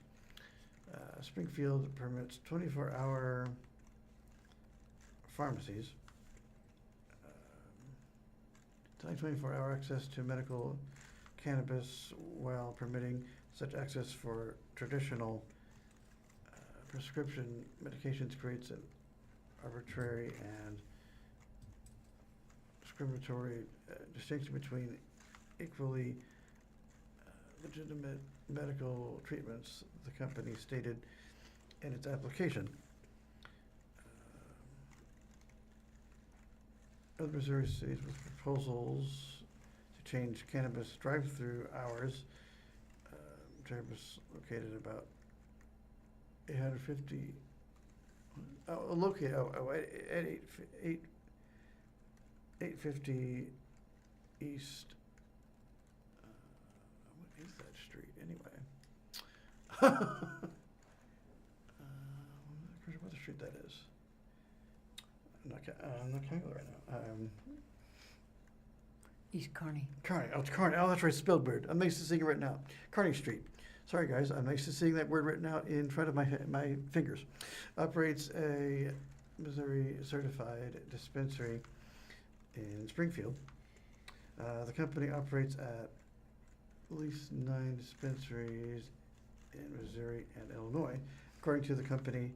Speaker 4: Springfield permits 24-hour pharmacies, 24-hour access to medical cannabis while permitting such access for traditional prescription medications creates an arbitrary and discriminatory distinction between equally legitimate medical treatments, the company stated in its application. Other Missouri cities with proposals to change cannabis drive-through hours. Tervis located about 850. At 850 East. What is that street anyway? What the street that is? I'm not calculating right now.
Speaker 3: East Kearney.
Speaker 4: Kearney. Oh, it's Kearney. Oh, that's right. Spillbird. I'm making this thing right now. Kearney Street. sorry guys, I'm used to seeing that word written out in front of my fingers. Operates a Missouri certified dispensary in Springfield. The company operates at least 9 dispensaries in Missouri and Illinois, according to the company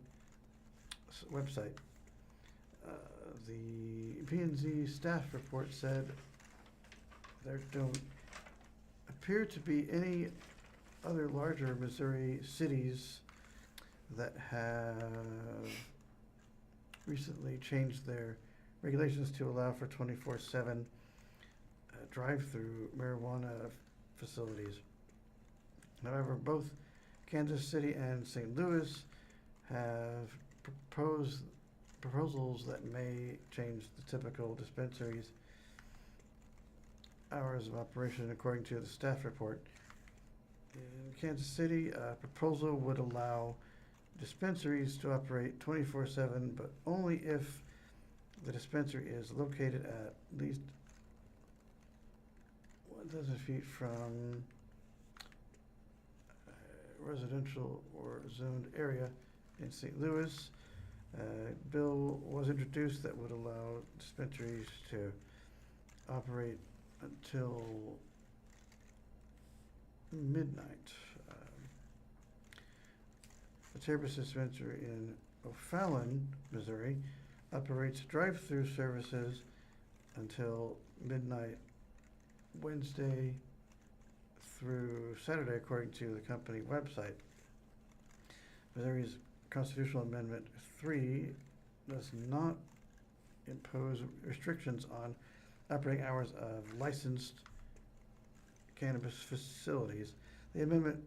Speaker 4: website. The P&Z staff report said there don't appear to be any other larger Missouri cities that have recently changed their regulations to allow for 24/7 drive-through marijuana facilities. However, both Kansas City and St. Louis have proposals that may change the typical dispensary's hours of operation, according to the staff report. In Kansas City, a proposal would allow dispensaries to operate 24/7, but only if the dispensary is located at least 1,000 feet from residential or zoned area. In St. Louis, a bill was introduced that would allow dispensaries to operate until midnight. The Tabor dispensary in O'Fallon, Missouri, operates drive-through services until midnight Wednesday through Saturday, according to the company website. Missouri's Constitutional Amendment 3 does not impose restrictions on operating hours of licensed cannabis facilities. The amendment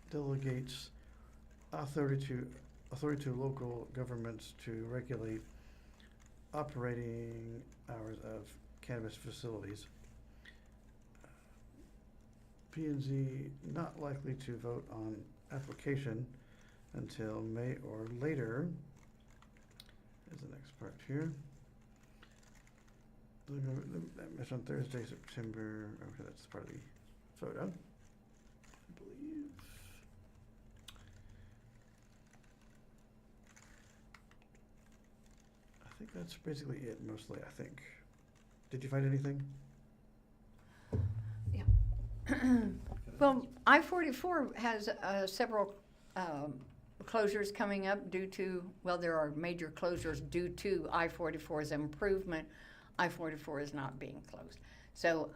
Speaker 4: delegates authority to local governments to regulate operating hours of cannabis facilities. P&Z not likely to vote on application until May or later, is the next part here. That's on Thursday, September, okay, that's part of the photo, I believe. I think that's basically it, mostly, I think. Did you find anything?
Speaker 3: Well, I-44 has several closures coming up due to, well, there are major closures due to I-44's improvement. I-44 is not being closed. So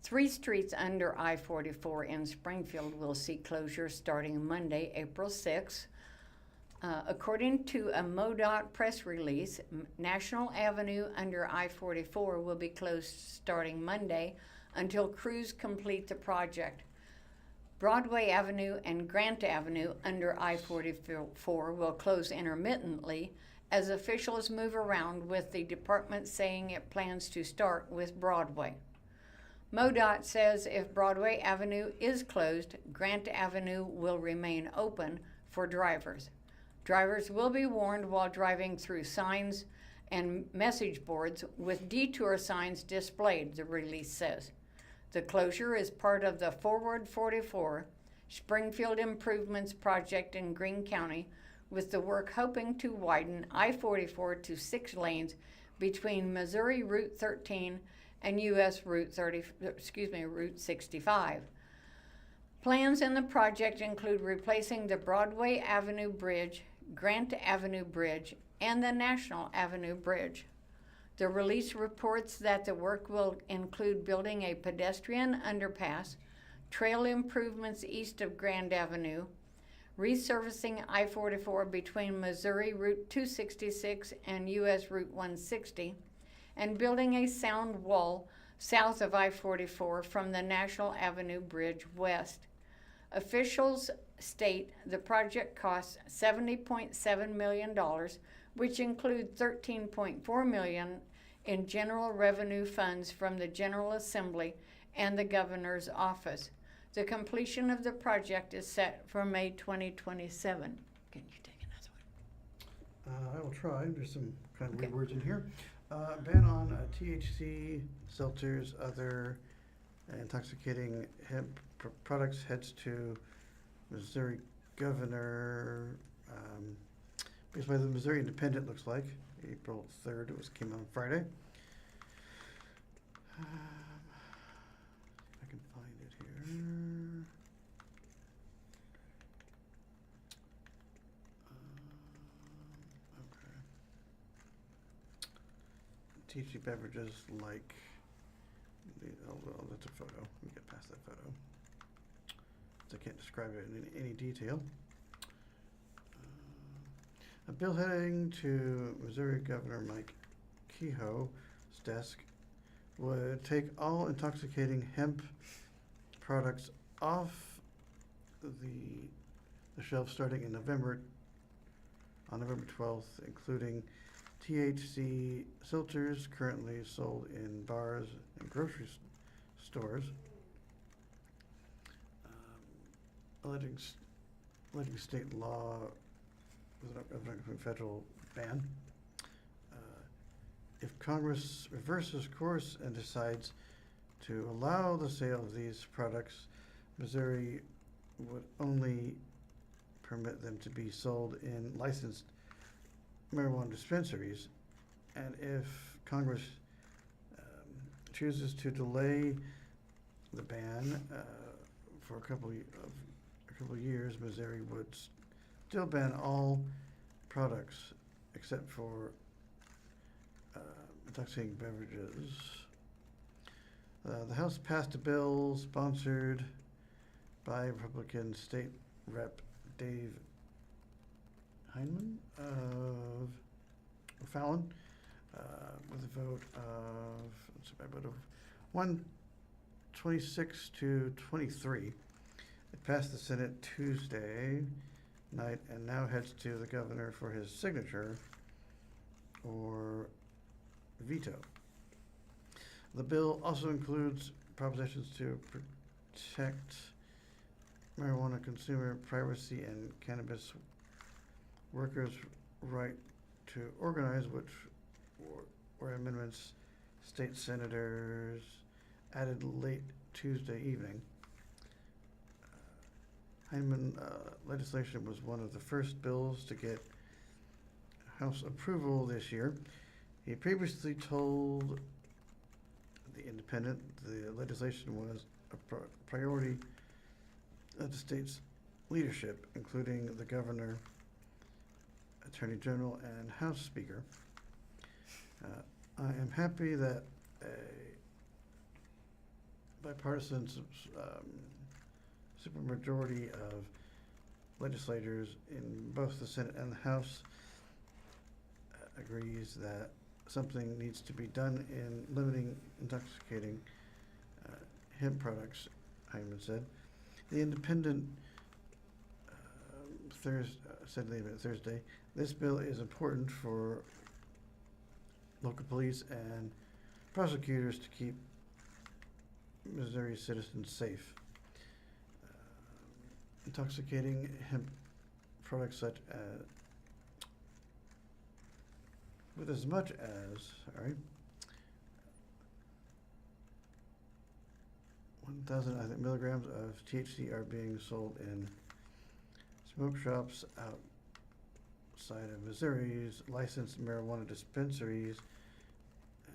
Speaker 3: 3 streets under I-44 in Springfield will see closures starting Monday, April 6th. According to a MoDOT press release, National Avenue under I-44 will be closed starting Monday until crews complete the project. Broadway Avenue and Grant Avenue under I-44 will close intermittently as officials move around, with the department saying it plans to start with Broadway. MoDOT says if Broadway Avenue is closed, Grant Avenue will remain open for drivers. Drivers will be warned while driving through signs and message boards with detour signs displayed, the release says. The closure is part of the Forward 44 Springfield Improvements Project in Greene County, with the work hoping to widen I-44 to 6 lanes between Missouri Route 13 and U.S. Route 65. Plans in the project include replacing the Broadway Avenue Bridge, Grant Avenue Bridge, and the National Avenue Bridge. The release reports that the work will include building a pedestrian underpass, trail improvements east of Grand Avenue, resurfacing I-44 between Missouri Route 266 and U.S. Route 160, and building a sound wall south of I-44 from the National Avenue Bridge west. Officials state the project costs $70.7 million, which include $13.4 million in general revenue funds from the General Assembly and the Governor's Office. The completion of the project is set for May 2027. Can you take another one?
Speaker 4: I will try. There's some kind of weird words in here. Ban on THC, seltzers, other intoxicating hemp products heads to Missouri Governor, based by the Missouri Independent, looks like, April 3rd. Came on Friday. If I can find it here. Okay. THC beverages like, oh, well, that's a photo. Let me get past that photo. I can't describe it in any detail. A bill heading to Missouri Governor Mike Kehoe's desk would take all intoxicating hemp products off the shelf starting in November, on November 12th, including THC filters currently sold in bars and grocery stores, alleging state law of a federal ban. If Congress reverses course and decides to allow the sale of these products, Missouri would only permit them to be sold in licensed marijuana dispensaries. And if Congress chooses to delay the ban for a couple of years, Missouri would still ban all products except for intoxicating beverages. The House passed a bill sponsored by Republican State Rep Dave Heineman of Fallon, with a vote of 126 to 23. It passed the Senate Tuesday night and now heads to the governor for his signature or veto. The bill also includes propositions to protect marijuana consumer privacy and cannabis workers' right to organize, which were amendments state senators added late Tuesday evening. Heineman legislation was one of the first bills to get House approval this year. He previously told The Independent the legislation was a priority of the state's leadership, including the governor, attorney general, and House Speaker. I am happy that a bipartisan supermajority of legislators in both the Senate and the House agrees that something needs to be done in limiting intoxicating hemp products, Heineman said. The Independent said Thursday, this bill is important for local police and prosecutors to keep Missouri citizens safe. Intoxicating hemp products such as with as much as 1,000 milligrams of THC are being sold in smoke shops outside of Missouri's licensed marijuana dispensaries,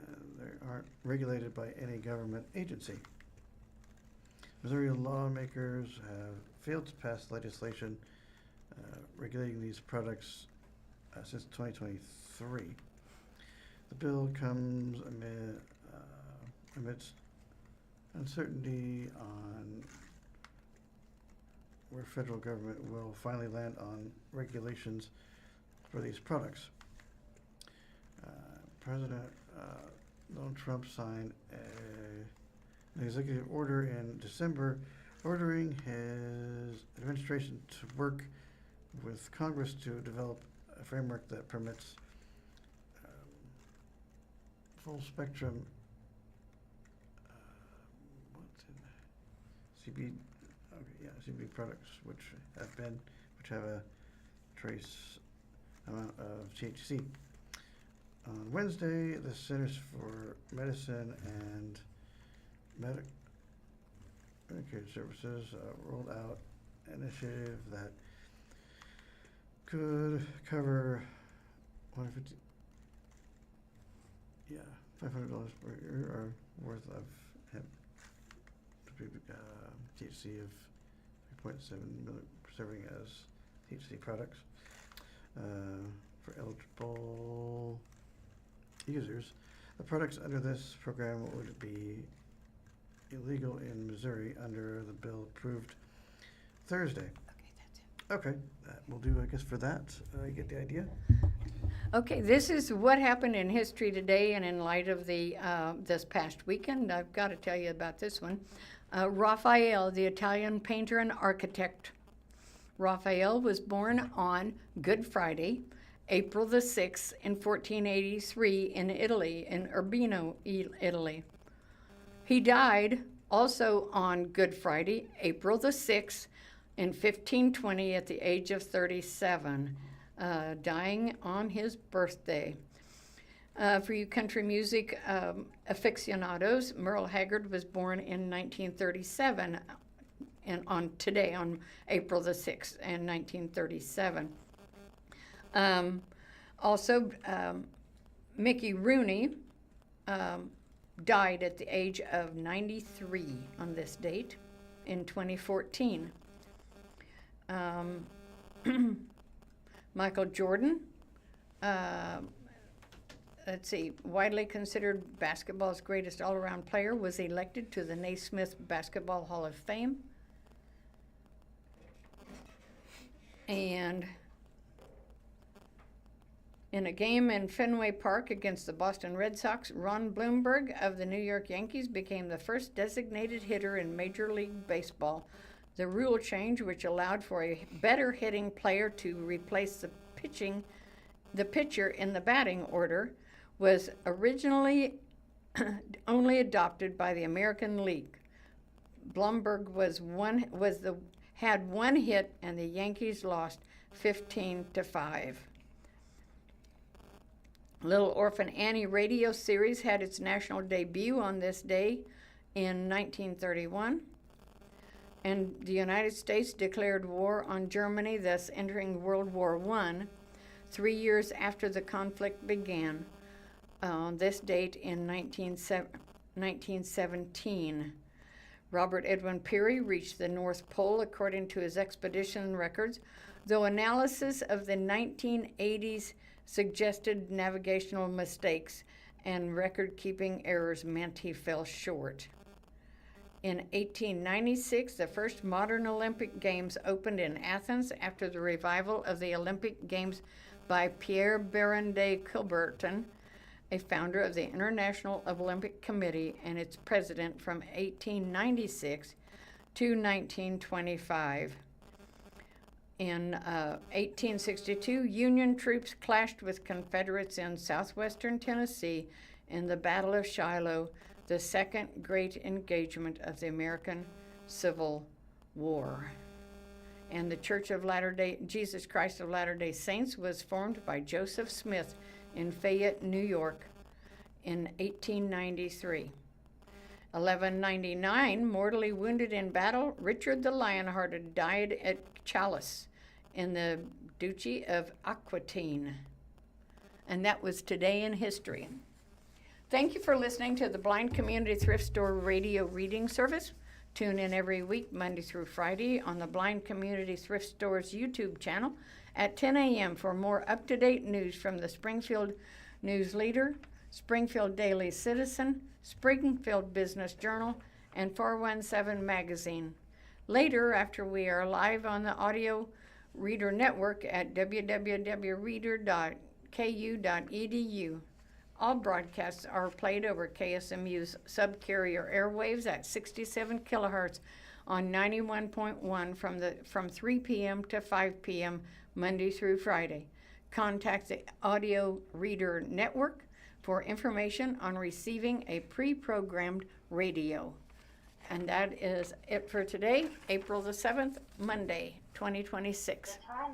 Speaker 4: and they aren't regulated by any government agency. Missouri lawmakers have failed to pass legislation regulating these products since 2023. The bill comes amidst uncertainty on where federal government will finally land on regulations for these products. President Donald Trump signed an executive order in December ordering his administration to work with Congress to develop a framework that permits full spectrum CBD products which have a trace amount of THC. On Wednesday, the Centers for Medicine and Medicaid services rolled out initiative that could cover $150, $500 per year or worth of hemp, THC of 3.7 serving as THC products for eligible users. The products under this program would be illegal in Missouri under the bill approved Thursday.
Speaker 3: Okay, that's it.
Speaker 4: Okay, that will do, I guess, for that. You get the idea?
Speaker 3: Okay, this is what happened in history today, and in light of the this past weekend, I've got to tell you about this one. Raphael, the Italian painter and architect. Raphael was born on Good Friday, April the 6th, in 1483 in Italy, in Urbino, Italy. He died also on Good Friday, April the 6th, in 1520 at the age of 37, dying on his birthday. For you country music aficionados, Merle Haggard was born in 1937, and on April the 6th, in 1937. Also, Mickey Rooney died at the age of 93 on this date in 2014. Michael Jordan, widely considered basketball's greatest all-around player, was elected to the Naismith Basketball Hall of Fame. And in a game in Fenway Park against the Boston Red Sox, Ron Blomberg of the New York Yankees became the first designated hitter in Major League Baseball. The rule change, which allowed for a better hitting player to replace the pitcher in the batting order, was originally only adopted by the American League. Blomberg had one hit, and the Yankees lost 15-5. Little Orphan Annie radio series had its national debut on this day in 1931. And the United States declared war on Germany, thus entering World War I, 3 years after the conflict began, on this date in 1917. Robert Edwin Peary reached the North Pole according to his expedition records, though analysis of the 1980s suggested navigational mistakes and record-keeping errors meant he fell short. In 1896, the first modern Olympic Games opened in Athens after the revival of the Olympic Games by Pierre Baron de Coubertin, a founder of the International Olympic Committee and its president from 1896 to 1925. In 1862, Union troops clashed with Confederates in southwestern Tennessee in the Battle of Shiloh, the second great engagement of the American Civil War. And the Church of Jesus Christ of Latter-day Saints was formed by Joseph Smith in Fayette, New York in 1893. 1199, mortally wounded in battle, Richard the Lionhearted died at Challis in the Duchy of Aquitaine. And that was today in history. Thank you for listening to the Blind Community Thrift Store radio reading service. Tune in every week, Monday through Friday, on the Blind Community Thrift Store's YouTube channel at 10 a.m. for more up-to-date news from the Springfield News-Leader, Springfield Daily Citizen, Springfield Business Journal, and 417 Magazine. Later, after we are live on the Audio Reader Network at www.reader.ku.edu. All broadcasts are played over KSMU's subcarrier airwaves at 67 kilohertz on 91.1 from 3 p.m. to 5 p.m. Monday through Friday. Contact the Audio Reader Network for information on receiving a pre-programmed radio. And that is it for today, April the 7th, Monday, 2026.
Speaker 2: The time